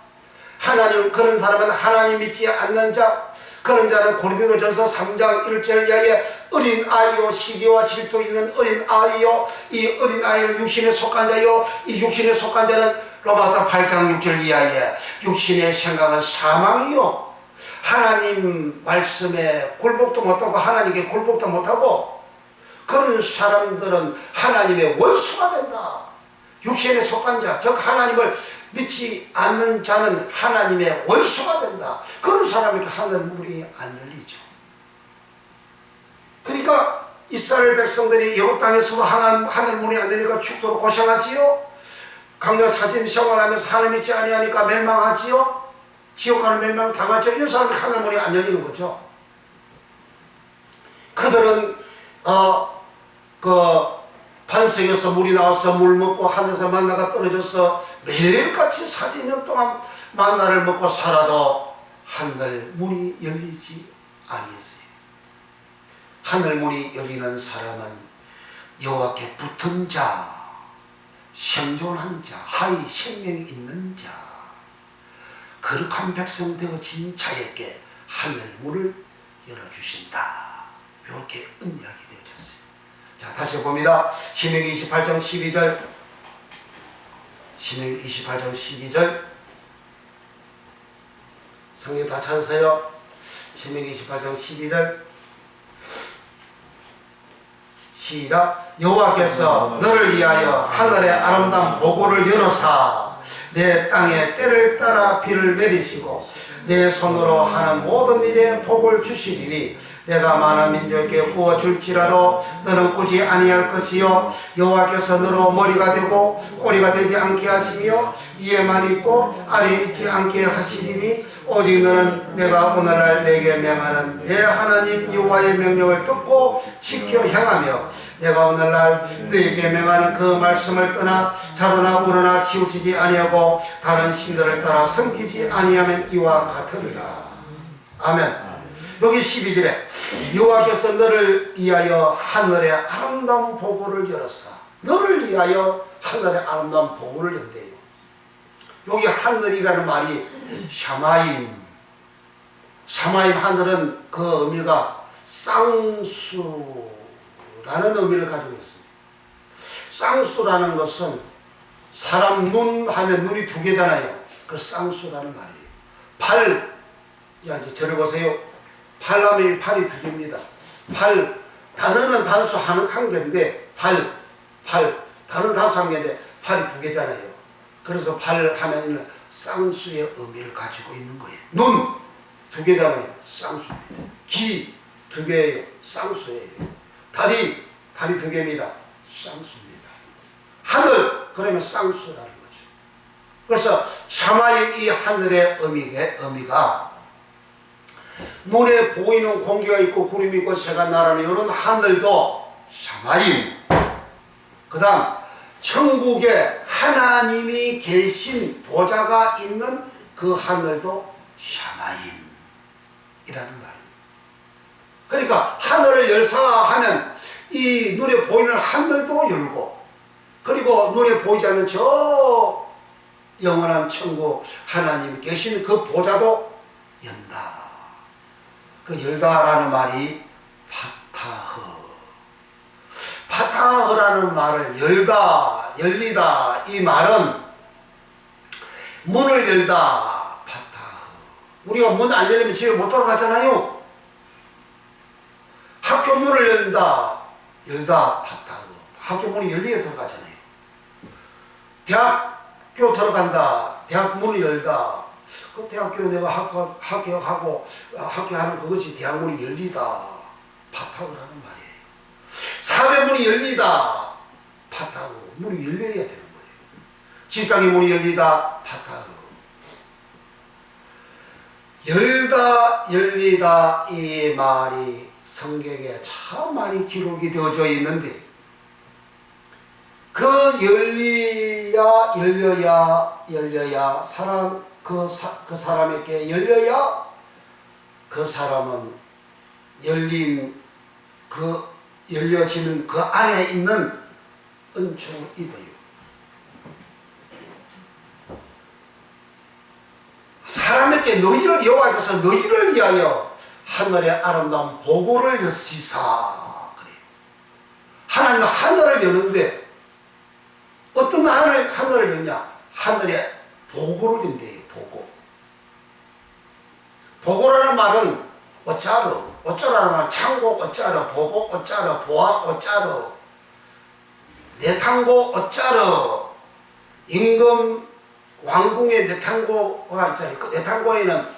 하나님 그런 사람은 하나님 믿지 않는 자, 그런 자는 고린도전서 3장 1절 이하에 어린 아이요 시기와 질투 있는 어린 아이요 이 어린 아이는 육신에 속한 자요 이 육신에 속한 자는 로마서 8장 6절 이하에 육신의 생각은 사망이요 하나님 말씀에 굴복도 못하고 하나님께 굴복도 못하고 그런 사람들은 하나님의 원수가 된다. 육신에 속한 자, 즉 하나님을 믿지 않는 자는 하나님의 원수가 된다. 그런 사람에게 하늘 문이 안 열리죠. 그러니까 이스라엘 백성들이 여국 땅에서 하늘 문이 안 되니까 죽도록 고생하지요. 강력 사진 생활하면서 하나님 믿지 아니하니까 멸망하지요. 지옥 가는 멸망 당하죠. 이런 사람이 하늘 문이 안 열리는 거죠. 그들은 반석에서 물이 나와서 물 먹고 하늘에서 만나가 떨어져서 매일같이 40년 동안 만나를 먹고 살아도 하늘 문이 열리지 아니했어요. 하늘 문이 열리는 사람은 여호와께 붙은 자, 생존한 자, 하이 생명이 있는 자, 거룩한 백성 되어진 자에게 하늘 문을 열어주신다. 이렇게 언약이 되어졌어요. 자, 다시 봅니다. 신명기 28장 12절. 신명기 28장 12절. 성경 다 찾으세요. 신명기 28장 12절. 시작. 여호와께서 너를 위하여 하늘의 아름다운 보고를 열어사 내 땅에 때를 따라 비를 내리시고 내 손으로 하는 모든 일에 복을 주시리니 내가 많은 민족에게 구워줄지라도 너는 꾸지 아니할 것이요 여호와께서 너로 머리가 되고 꼬리가 되지 않게 하시며 위에만 있고 아래에 있지 않게 하시리니 오직 너는 내가 오늘날 내게 명하는 내 하나님 여호와의 명령을 듣고 지켜 행하며 내가 오늘날 너에게 명하는 그 말씀을 떠나 자로나 우러나 치우치지 아니하고 다른 신들을 따라 섬기지 아니하면 이와 같으리라. 아멘. 여기 12절에 여호와께서 너를 위하여 하늘의 아름다운 보고를 열었사. 너를 위하여 하늘의 아름다운 보고를 연대요. 여기 하늘이라는 말이 샤마임. 샤마임 하늘은 그 의미가 쌍수라는 의미를 가지고 있습니다. 쌍수라는 것은 사람 눈 하면 눈이 두 개잖아요. 그 쌍수라는 말이에요. 팔, 야 이제 저를 보세요. 팔 하면 팔이 두 개입니다. 팔, 단어는 단수 한 개인데 팔, 단어는 단수 한 개인데 팔이 두 개잖아요. 그래서 팔 하면은 쌍수의 의미를 가지고 있는 거예요. 눈 두 개잖아요. 쌍수입니다. 귀 두 개예요. 쌍수예요. 다리 두 개입니다. 쌍수입니다. 하늘 그러면 쌍수라는 거죠. 그래서 샤마의 이 하늘의 의미가 눈에 보이는 공기가 있고 구름이 있고 새가 날아는 이런 하늘도 샤마임. 그 다음 천국에 하나님이 계신 보좌가 있는 그 하늘도 샤마임이라는 말입니다. 그러니까 하늘을 열사 하면 이 눈에 보이는 하늘도 열고 그리고 눈에 보이지 않는 저 영원한 천국 하나님이 계신 그 보좌도 연다. 그 열다라는 말이 파타흐라는 말을 열다, 열리다 이 말은 문을 열다 파타흐. 우리가 문 안 열리면 집에 못 돌아가잖아요. 학교 문을 열다 파타흐. 학교 문이 열리게 들어가잖아요. 대학교 들어간다. 대학 문을 열다. 그 대학교 내가 학교하는 그것이 대학문이 열리다 파타흐라는 말이에요. 사회문이 열리다 파타흐. 문이 열려야 되는 거예요. 직장의 문이 열리다 파타흐. 열다 열리다 이 말이 성경에 참 많이 기록이 되어져 있는데 그 열려야 사람 그 사람에게 열려야 그 사람은 열려지는 그 안에 있는 은총을 입어요. 사람에게 너희를 여호와께서 너희를 위하여 하늘의 아름다운 보고를 여시사. 그래요. 하나님은 하늘을 여는데 어떤 하늘을 여냐? 하늘의 보고를 연대요. 보고라는 말은 어쩌라는 말은 창고 어쩌러, 보고 어쩌러, 보아 어쩌러, 내탕고 어쩌러, 임금 왕궁에 내탕고가 있잖아요. 그 내탕고에는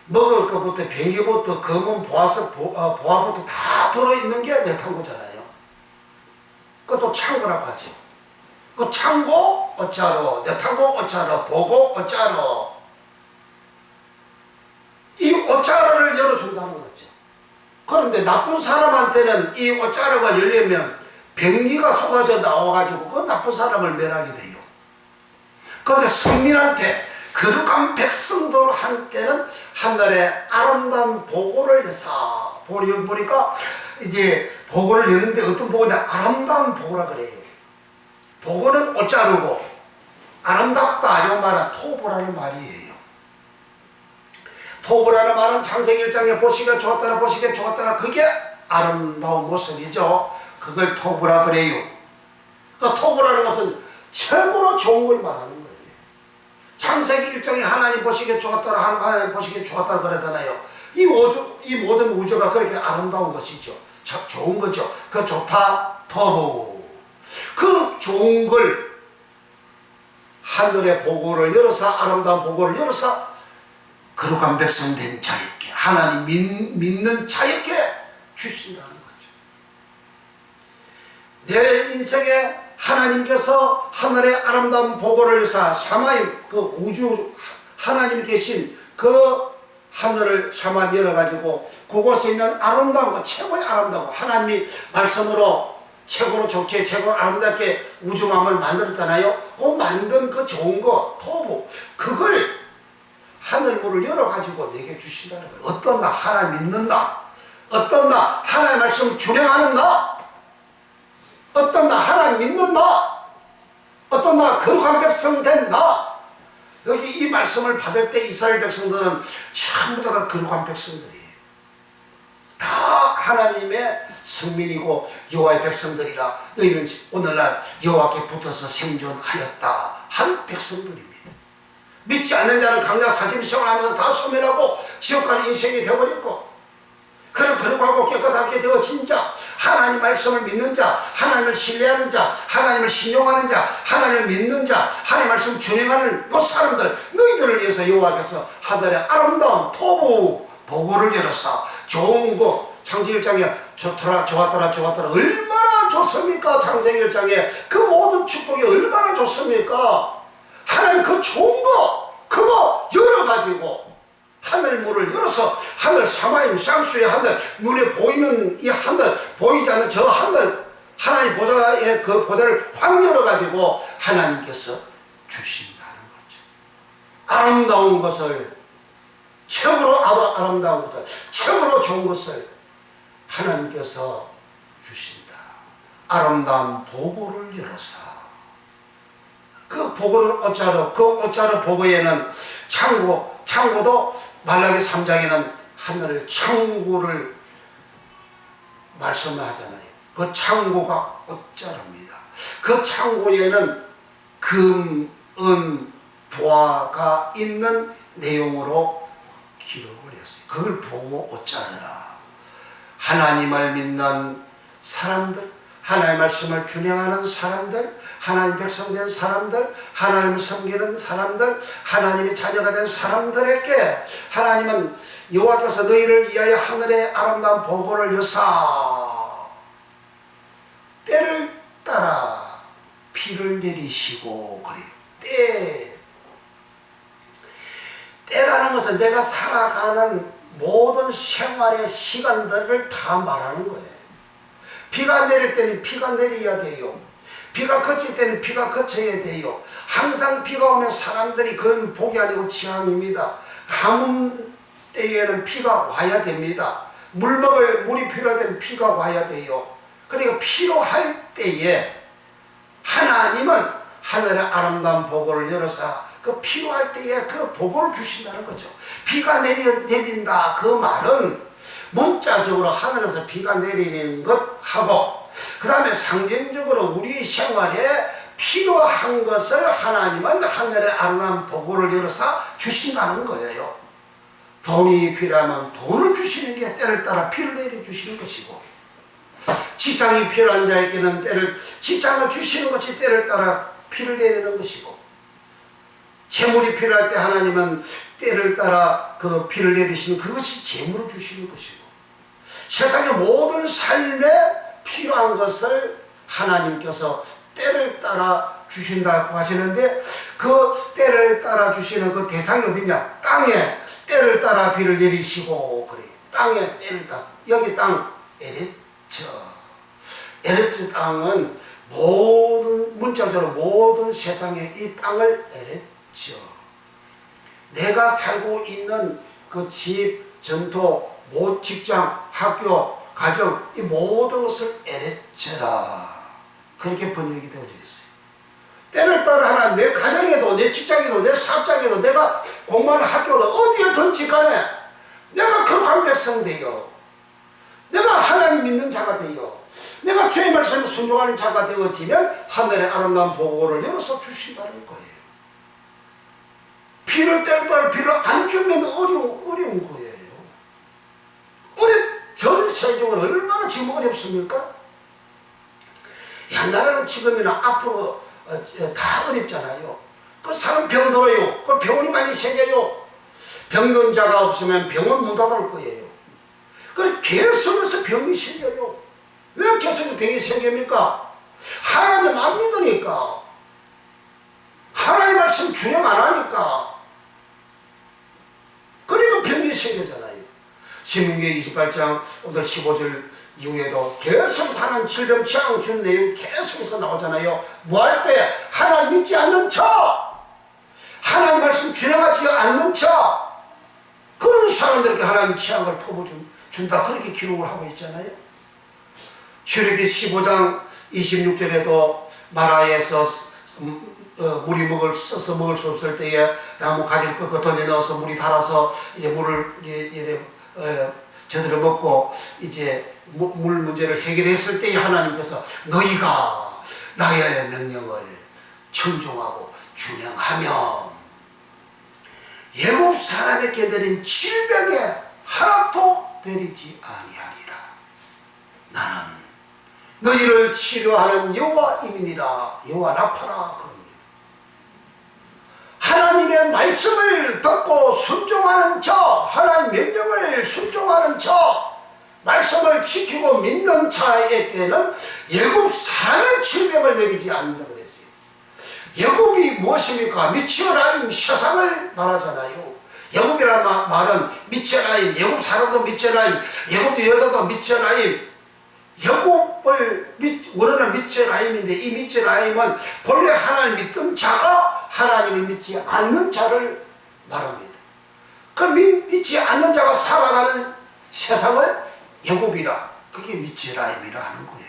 먹을 것부터 병기부터 검은 보화부터 다 들어있는 게 내탕고잖아요. 그것도 창고라고 하죠. 그 창고 어짜로, 내탕고 어짜로, 보고 어짜로, 이 어짜로를 열어준다는 거죠. 그런데 나쁜 사람한테는 이 어짜로가 열리면 병기가 쏟아져 나와가지고 그 나쁜 사람을 멸하게 돼요. 그런데 성민한테 거룩한 백성들한테는 하늘의 아름다운 보고를 여사. 보니까 이제 보고를 여는데 어떤 보고냐? 아름다운 보고라 그래요. 보고는 어짜르고 아름답다 이 말은 토보라는 말이에요. 토보라는 말은 창세기 1장에 보시기에 좋았다나 보시기에 좋았다나 그게 아름다운 모습이죠. 그걸 토보라 그래요. 그 토보라는 것은 최고로 좋은 걸 말하는 거예요. 창세기 1장에 하나님 보시기에 좋았다나 하나님 보시기에 좋았다나 그러잖아요. 이 모든 우주가 그렇게 아름다운 것이죠. 참 좋은 거죠. 그 좋다 토보. 그 좋은 걸 하늘의 보고를 열어서 아름다운 보고를 열어서 거룩한 백성 된 자에게 하나님 믿는 자에게 주신다는 거죠. 내 인생에 하나님께서 하늘의 아름다운 보고를 여사 샤마임 그 우주 하나님 계신 그 하늘을 샤마 열어가지고 그곳에 있는 아름다운 거 최고의 아름다운 거 하나님이 말씀으로 최고로 좋게 최고로 아름답게 우주망을 만들었잖아요. 그 만든 그 좋은 거 토부 그걸 하늘문을 열어가지고 내게 주신다는 거예요. 어떤 나 하나님 믿는 나, 어떤 나 하나님 말씀 준행하는 나, 어떤 나 하나님 믿는 나, 어떤 나 거룩한 백성 된 나. 여기 이 말씀을 받을 때 이스라엘 백성들은 전부 다 거룩한 백성들이에요. 다 하나님의 성민이고 여호와의 백성들이라 너희는 오늘날 여호와께 붙어서 생존하였다 한 백성들입니다. 믿지 않는 자는 강약 40시간을 하면서 다 소멸하고 지옥 가는 인생이 되어버렸고 그런 거룩하고 깨끗하게 되어진 자 하나님 말씀을 믿는 자 하나님을 신뢰하는 자 하나님을 신용하는 자 하나님을 믿는 자 하나님 말씀을 준행하는 그 사람들 너희들을 위해서 여호와께서 하늘의 아름다운 토부 보고를 열었사. 좋은 거 창세기 1장에 좋더라 좋았더라 좋았더라 얼마나 좋습니까? 창세기 1장에 그 모든 축복이 얼마나 좋습니까? 하나님 그 좋은 거 그거 열어가지고 하늘 문을 열어서 하늘 사마임 쌍수의 하늘 눈에 보이는 이 하늘 보이지 않는 저 하늘 하나님 보좌의 그 보좌를 확 열어가지고 하나님께서 주신다는 거죠. 아름다운 것을 최고로 아름다운 것을 최고로 좋은 것을 하나님께서 주신다. 아름다운 보고를 열어서 그 보고를 어짜로 그 어짜로 보고에는 창고도 말라기 3장에는 하늘을 창고를 말씀을 하잖아요. 그 창고가 어짜로입니다. 그 창고에는 금, 은, 보화가 있는 내용으로 기록을 했어요. 그걸 보고 어짜르라. 하나님을 믿는 사람들, 하나님의 말씀을 준행하는 사람들, 하나님 백성 된 사람들, 하나님을 섬기는 사람들, 하나님의 자녀가 된 사람들에게 하나님은 여호와께서 너희를 위하여 하늘의 아름다운 보고를 여사 때를 따라 비를 내리시고 그래요. 때라는 것은 내가 살아가는 모든 생활의 시간들을 다 말하는 거예요. 비가 내릴 때는 비가 내려야 돼요. 비가 그칠 때는 비가 그쳐야 돼요. 항상 비가 오면 사람들이 그건 복이 아니고 지향입니다. 가뭄 때에는 비가 와야 됩니다. 물이 필요할 때는 비가 와야 돼요. 그러니까 필요할 때에 하나님은 하늘의 아름다운 보고를 열어서 그 필요할 때에 그 보고를 주신다는 거죠. 비가 내린다 그 말은 문자적으로 하늘에서 비가 내리는 것하고 그 다음에 상징적으로 우리 생활에 필요한 것을 하나님은 하늘의 아름다운 보고를 열어서 주신다는 거예요. 돈이 필요하면 돈을 주시는 게 때를 따라 비를 내려주시는 것이고 직장이 필요한 자에게는 직장을 주시는 것이 때를 따라 비를 내리는 것이고 재물이 필요할 때 하나님은 때를 따라 그 비를 내리시는 그것이 재물을 주시는 것이고, 세상의 모든 삶에 필요한 것을 하나님께서 때를 따라 주신다고 하시는데, 그 때를 따라 주시는 그 대상이 어디냐? 땅에 때를 따라 비를 내리시고, 그래. 땅에 때를 따라. 여기 땅, 에레츠 땅은 모든, 문자적으로 모든 세상의 이 땅을 에레츠. 내가 살고 있는 그 집, 전토, 직장, 학교, 가정, 이 모든 것을 에레츠라. 그렇게 번역이 되어져 있어요. 때를 따라 하나 내 가정에도, 내 직장에도, 내 사업장에도, 내가 공부하는 학교도 어디에든지 간에 내가 거룩한 백성 되어, 내가 하나님 믿는 자가 되어, 내가 주의 말씀을 순종하는 자가 되어지면 하늘의 아름다운 보고를 열어서 주신다는 거예요. 비를 때를 따라 비를 안 주면 어려운 거예요. 전 세계적으로 얼마나 지금 어렵습니까? 옛날에는 지금이나 앞으로 다 어렵잖아요. 그 사람 병들어요. 그 병원이 많이 생겨요. 병든 자가 없으면 병원 문 닫을 거예요. 그래 계속해서 병이 생겨요. 왜 계속 병이 생깁니까? 하나님 안 믿으니까. 하나님 말씀 준영 안 하니까. 그리고 병이 생기잖아요. 신명기 28장 오늘 15절 이후에도 계속 사는 질병 취향 준 내용 계속해서 나오잖아요. 뭐 할 때? 하나님 믿지 않는 척, 하나님 말씀 준영하지 않는 척, 그런 사람들에게 하나님 취향을 퍼부준다, 그렇게 기록을 하고 있잖아요. 출애굽기 15장 26절에도 마라에서 물이 써서 먹을 수 없을 때에 나무 가지를 꺾어 던져 넣어서 물이 달아서 이제 물을 저들을 먹고 이제 물 문제를 해결했을 때에 하나님께서 너희가 나의 명령을 청종하고 준행하면 애굽 사람에게 내린 질병에 하나도 내리지 아니하리라. 나는 너희를 치료하는 여호와임이니라. 여호와 라파라. 하나님의 말씀을 듣고 순종하는 자, 하나님 명령을 순종하는 자, 말씀을 지키고 믿는 자에게는 애굽 사람의 질병을 내리지 않는다고 그랬어요. 애굽이 무엇입니까? 미츠라임, 세상을 말하잖아요. 애굽이라는 말은 미츠라임, 애굽 사람도 미츠라임, 애굽 여자도 미츠라임. 애굽을 원어는 미츠라임인데, 이 미츠라임은 본래 하나님 믿던 자가 하나님을 믿지 않는 자를 말합니다. 그 믿지 않는 자가 살아가는 세상을 애굽이라, 그게 미츠라임이라 하는 거예요.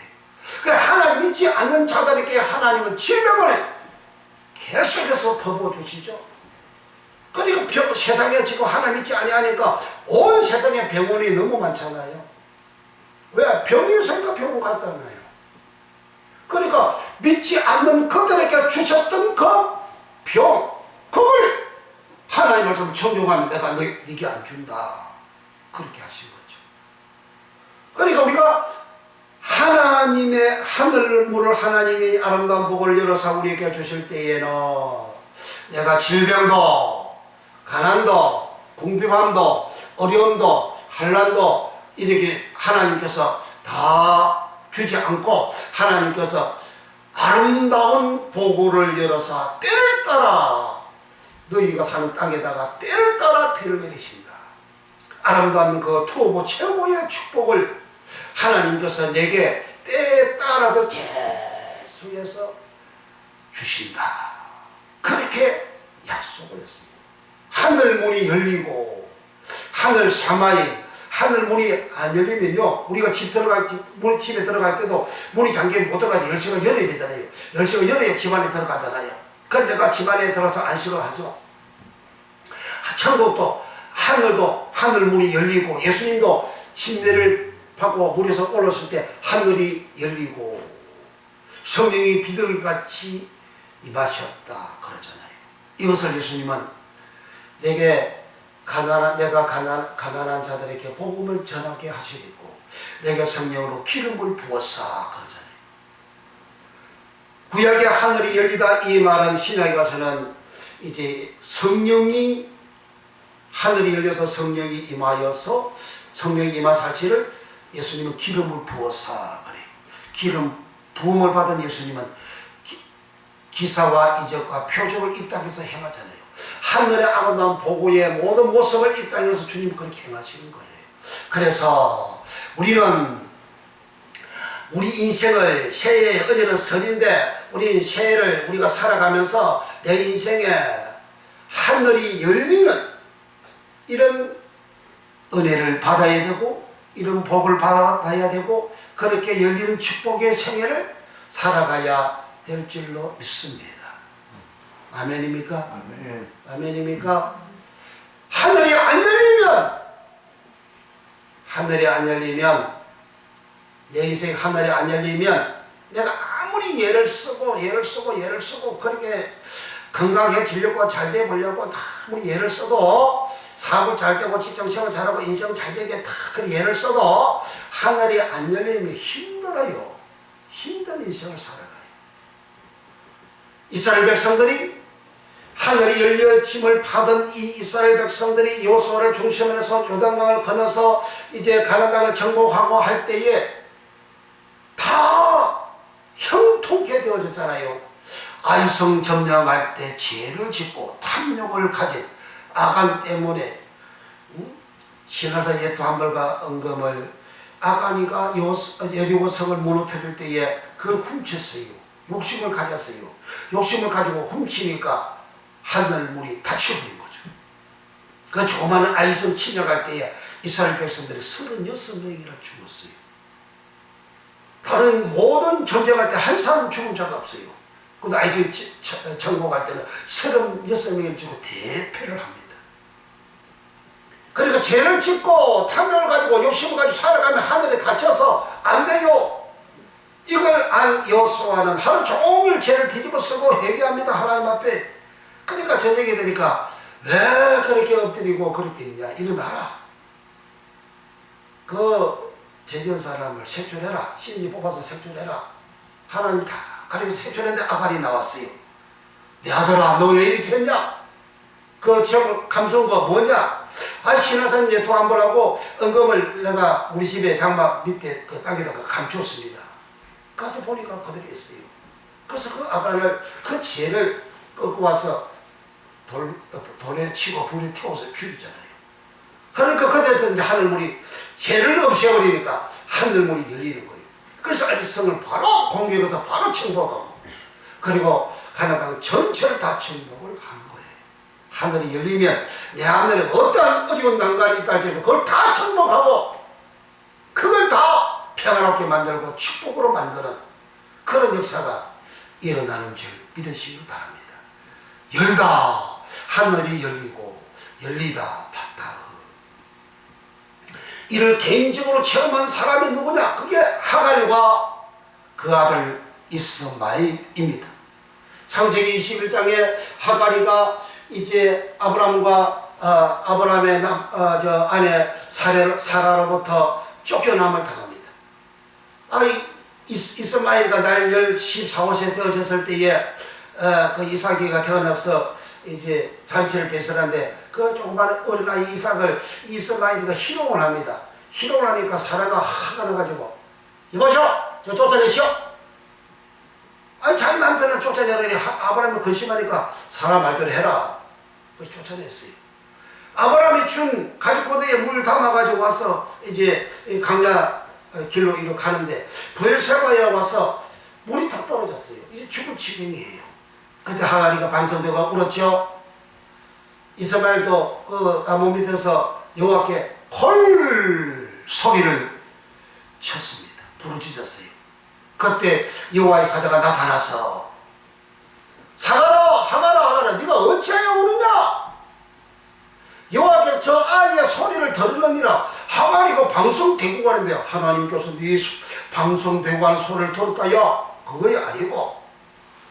그러니까 하나님 믿지 않는 자들에게 하나님은 질병을 계속해서 퍼부어주시죠. 그리고 세상에 지금 하나님 믿지 아니하니까 온 세상에 병원이 너무 많잖아요. 왜? 병이 있으니까 병원 갔잖아요. 그러니까 믿지 않는 그들에게 주셨던 그 병, 그걸 하나님 말씀을 청종하면 내가 네게 안 준다, 그렇게 하신 거죠. 그러니까 우리가 하나님의 하늘물을, 하나님이 아름다운 복을 열어서 우리에게 주실 때에는 내가 질병도, 가난도, 궁핍함도, 어려움도, 환난도 이렇게 하나님께서 다 주지 않고 하나님께서 아름다운 보고를 열어서 때를 따라 너희가 사는 땅에다가 때를 따라 비를 내리신다. 아름다운 그 투어보 최고의 축복을 하나님께서 내게 때에 따라서 계속해서 주신다, 그렇게 약속을 했습니다. 하늘 문이 열리고 하늘 사마이, 하늘 문이 안 열리면요, 우리가 집에 들어갈 때도 문이 잠기면 못 들어가지. 열쇠가 열어야 되잖아요. 열쇠가 열어야 집 안에 들어가잖아요. 그러니까 집 안에 들어서 안식을 하죠. 천국도, 하늘도, 하늘 문이 열리고, 예수님도 침례를 받고 물에서 올랐을 때 하늘이 열리고 성령이 비둘기같이 임하셨다 그러잖아요. 이것을 예수님은 내가 가난한 자들에게 복음을 전하게 하시고 내가 성령으로 기름을 부었사 그러잖아요. 구약의 하늘이 열리다 이 말은 신약에 가서는 이제 성령이 하늘이 열려서 성령이 임하여서 성령이 임한 사실을 예수님은 기름을 부어서 그래요. 기름 부음을 받은 예수님은 기사와 이적과 표적을 이 땅에서 행하잖아요. 하늘의 아름다운 보고의 모든 모습을 이 땅에서 주님 그렇게 행하시는 거예요. 그래서 우리는 우리 인생을 새해, 어제는 설인데 우리 새해를 우리가 살아가면서 내 인생에 하늘이 열리는 이런 은혜를 받아야 되고 이런 복을 받아야 되고 그렇게 열리는 축복의 생애를 살아가야 될 줄로 믿습니다. 아멘입니까? 아멘. 아멘입니까? 하늘이 안 열리면 내 인생 하늘이 안 열리면 내가 아무리 예를 쓰고 그렇게 건강해지려고 잘 되보려고 아무리 예를 써도 사업 잘 되고 직장생활 잘하고 인생 잘 되게 다 그렇게 예를 써도 하늘이 안 열리면 힘들어요. 힘든 인생을 살아가요. 이스라엘 백성들이 하늘이 열려짐을 받은 이 이스라엘 백성들이 여호수아를 중심으로 해서 요단강을 건너서 이제 가나안 땅을 정복하고 할 때에 다 형통케 되어졌잖아요. 아이성 점령할 때 죄를 짓고 탐욕을 가진 아간 때문에 신하사 예토한벌과 은검을 아간이가 여리고 성을 무너뜨릴 때에 그걸 훔쳤어요. 욕심을 가졌어요. 욕심을 가지고 훔치니까 하늘물이 닫혀버린 거죠. 그 조그마한 아이성 침략할 때에 이스라엘 백성들이 36명이나 죽었어요. 다른 모든 전쟁할 때 한 사람 죽은 자가 없어요. 근데 아이성 정복할 때는 36명이 죽고 대패를 합니다. 그러니까 죄를 짓고 탐욕을 가지고 욕심을 가지고 살아가면 하늘에 갇혀서 안 돼요. 이걸 안 여호수아는 하루 종일 죄를 뒤집어 쓰고 회개합니다. 하나님 앞에. 그러니까 저녁이 되니까 왜 그렇게 엎드리고 그렇게 있냐. 일어나라. 그 죄지은 사람을 색출해라. 신이 뽑아서 색출해라. 하나님 다 가리고 색출했는데 아갈이 나왔어요. 내 아들아 너 왜 이렇게 했냐. 그 죄를 감수한 거 뭐냐. 신하산 예토한벌하고 은검을 내가 우리 집에 장막 밑에 그 땅에다가 감추었습니다. 가서 보니까 그대로 있어요. 그래서 그 아간을 그 죄를 끌고 와서 돌에 치고 불에 태워서 죽이잖아요. 그러니까 그때서 이제 하늘물이 죄를 없애버리니까 하늘물이 열리는 거예요. 그래서 아리성을 바로 공격해서 바로 정복하고 그리고 가나안 전체를 다 정복을 하는 거예요. 하늘이 열리면 내 하늘에 어떠한 어려운 난관이 있다 할지라도 그걸 다 정복하고 그걸 다 평안롭게 만들고 축복으로 만드는 그런 역사가 일어나는 줄 믿으시기 바랍니다. 열다 하늘이 열리고 열리다 닫다. 이를 개인적으로 체험한 사람이 누구냐? 그게 하갈과 그 아들 이스마엘입니다. 창세기 21장에 하갈이가 이제 아브라함의 아내 사라로부터 쫓겨남을 당합니다. 이스마엘가 나이 14, 15세 되어졌을 때에 그 이삭이가 태어나서 이제 잔치를 배설하는데 그 조그마한 어린아이 이삭을 이스마엘이가 희롱을 합니다. 희롱을 하니까 사라가 화가 나가지고 이보시오! 저 쫓아내시오! 아니 자기 남편을 쫓아내라니 아브라함이 근심하니까 사라 말대로 해라. 그래서 쫓아냈어요. 아브라함이 준 가죽보드에 물 담아가지고 와서 이제 강야 길로 이렇게 가는데 브엘세바에 와서 물이 탁 떨어졌어요. 이제 죽을 지경이에요. 그때 하갈이가 반성되고 울었죠. 이스마엘도 그 나무 밑에서 여호와께 헐 소리를 쳤습니다. 부르짖었어요. 그때 여호와의 사자가 나타나서 하갈아 네가 어찌하여 우느냐. 여호와께서 저 아이의 소리를 들으느니라. 하갈이 그 방송 대고 가는데요. 하나님께서 네 방송 대고 가는 소리를 들을까요? 그거 아니고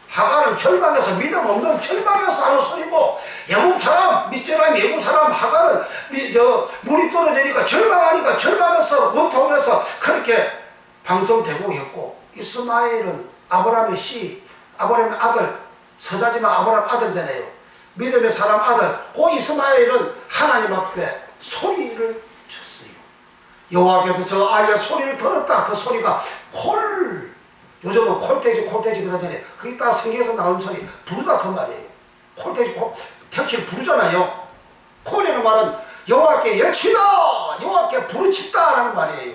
하갈은 절망해서 믿음 없는 절망해서 하는 소리고 애국 사람 믿지라 애국 사람 하갈은 물이 떨어지니까 절망하니까 절망해서 원통해서 그렇게 방송 대고했고 이스마엘은 아브라함의 아들 서자지만 아브라함 아들 되네요. 믿음의 사람 아들 그 이스마엘은 하나님 앞에 소리를 쳤어요. 여호와께서 저 아이의 소리를 들었다. 그 소리가 요즘은 콜돼지 그러더니 그게 딱 성경에서 나온 소리 부르다 그 말이에요. 콜돼지 택시를 부르잖아요. 콜이라는 말은 여호와께 외치다, 여호와께 부르짖다라는 말이에요.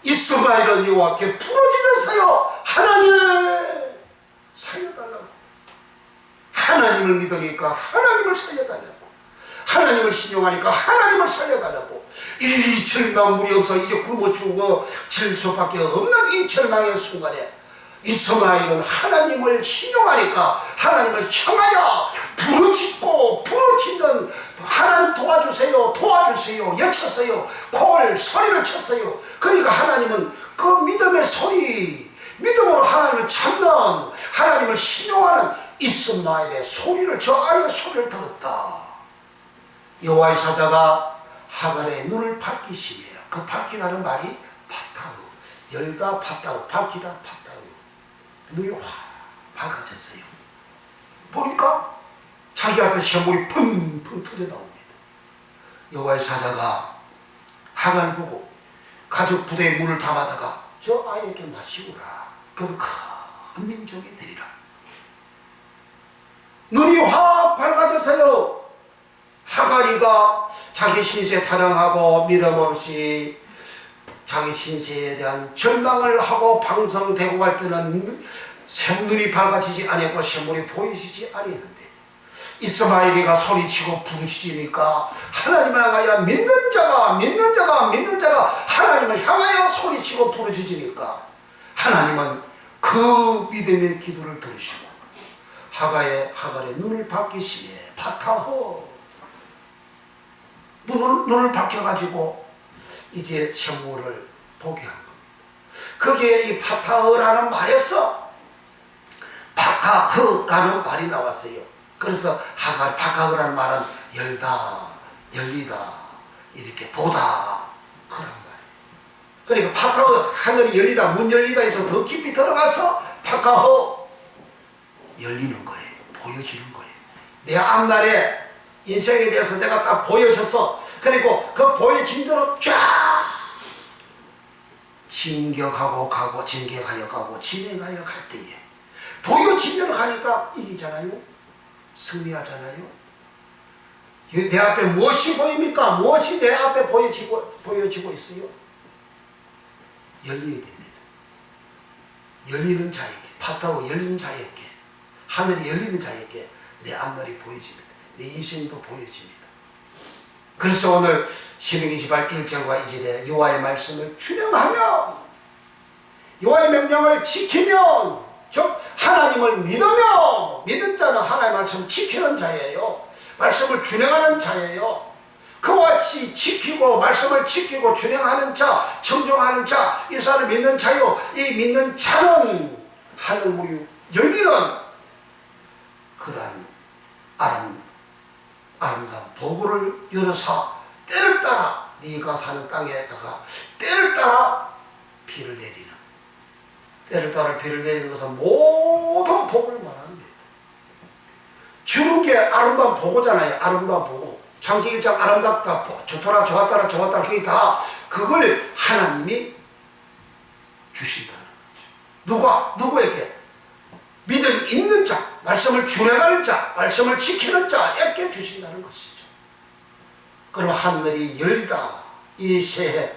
이스마엘은 여호와께 부르짖었어요. 하나님 살려달라고. 하나님을 믿으니까 하나님을 살려달라고. 하나님을 신용하니까 하나님을 살려달라고. 이 절망물이 없어 이제 굶어 죽어 질 수밖에 없는 이 절망의 순간에 이스마엘은 하나님을 신용하니까 하나님을 향하여 부르짖는 하나님 도와주세요 외쳤어요. 소리를 쳤어요. 그러니까 하나님은 그 믿음의 소리, 믿음으로 하나님을 찾는, 하나님을 신용하는 이스마엘의 소리를, 저 아이의 소리를 들었다. 여호와의 사자가 하갈의 눈을 밝히시며, 그 밝히다는 말이 팠다고, 열다 팠다고, 밝히다 팠다고, 눈이 확 밝아졌어요. 보니까 자기 앞에 샘물이 펑펑 터져 나옵니다. 여호와의 사자가 하갈 보고 가죽 부대에 물을 담아다가 저 아이에게 마시우라. 그럼 큰 민족이 되리라. 눈이 확 밝아졌어요. 하갈이가 자기 신세에 타령하고 믿음 없이 자기 신세에 대한 절망을 하고 방성되고 갈 때는 샘눈이 밝아지지 아니고 샘물이 보이지 아니했는데 이스마엘이가 소리치고 부르짖으니까 하나님을 향하여 믿는 자가 하나님을 향하여 소리치고 부르짖으니까 하나님은 그 믿음의 기도를 들으시고 하갈의 눈을 밝히시며 파타호 눈을 밝혀가지고 이제 샘물을 보게 한 겁니다. 거기에 이 파타흐라는 말에서 파타흐라는 말이 나왔어요. 그래서 파타흐라는 말은 열다, 열리다, 이렇게 보다 그런 말이에요. 그러니까 파타흐 하늘이 열리다, 문 열리다 해서 더 깊이 들어가서 파타흐 열리는 거예요. 보여지는 거예요. 내 앞날에 인생에 대해서 내가 딱 보여줬어. 그리고 그 보여진 대로 쫙 진격하여 가고 진행하여 갈 때에 보여진 대로 가니까 이기잖아요. 승리하잖아요. 내 앞에 무엇이 보입니까? 무엇이 내 앞에 보여지고 있어요? 열리게 됩니다. 열리는 자에게, 파타고 열리는 자에게, 하늘이 열리는 자에게 내 앞날이 보여집니다. 내 인생도 보여집니다. 그래서 오늘 신명기 28 1절과 2절에 여호와의 말씀을 준행하면, 여호와의 명령을 지키면, 즉 하나님을 믿는 자는 하나님의 말씀을 지키는 자예요. 말씀을 준행하는 자예요. 그와 같이 지키고 말씀을 지키고 준행하는 자, 청종하는 자, 이 사람을 믿는 자요. 이 믿는 자는 하늘문이 열리는 그러한 아름다운 보고를 열어서 때를 따라 네가 사는 땅에다가 때를 따라 비를 내리는, 때를 따라 비를 내리는 것은 모든 복을 말하는 거예요. 주는 게 아름다운 보고잖아요. 아름다운 보고. 창세기 1장 아름답다, 좋더라, 좋았다, 그게 다 그걸 하나님이 주신다는 거죠. 누구에게? 믿음 있는 자, 말씀을 준행하는 자, 말씀을 지키는 자에게 주신다는 것이죠. 그럼 하늘이 열리다. 이 새해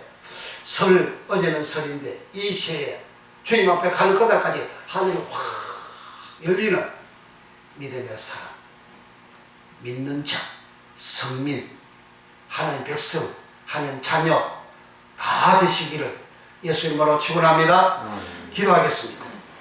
어제는 설인데 이 새해 주님 앞에 가는 그날까지 하늘이 확 열리는 믿음의 사람, 믿는 자, 성민, 하나님 백성, 하나님 자녀 다 되시기를 예수님으로 축원합니다. 기도하겠습니다.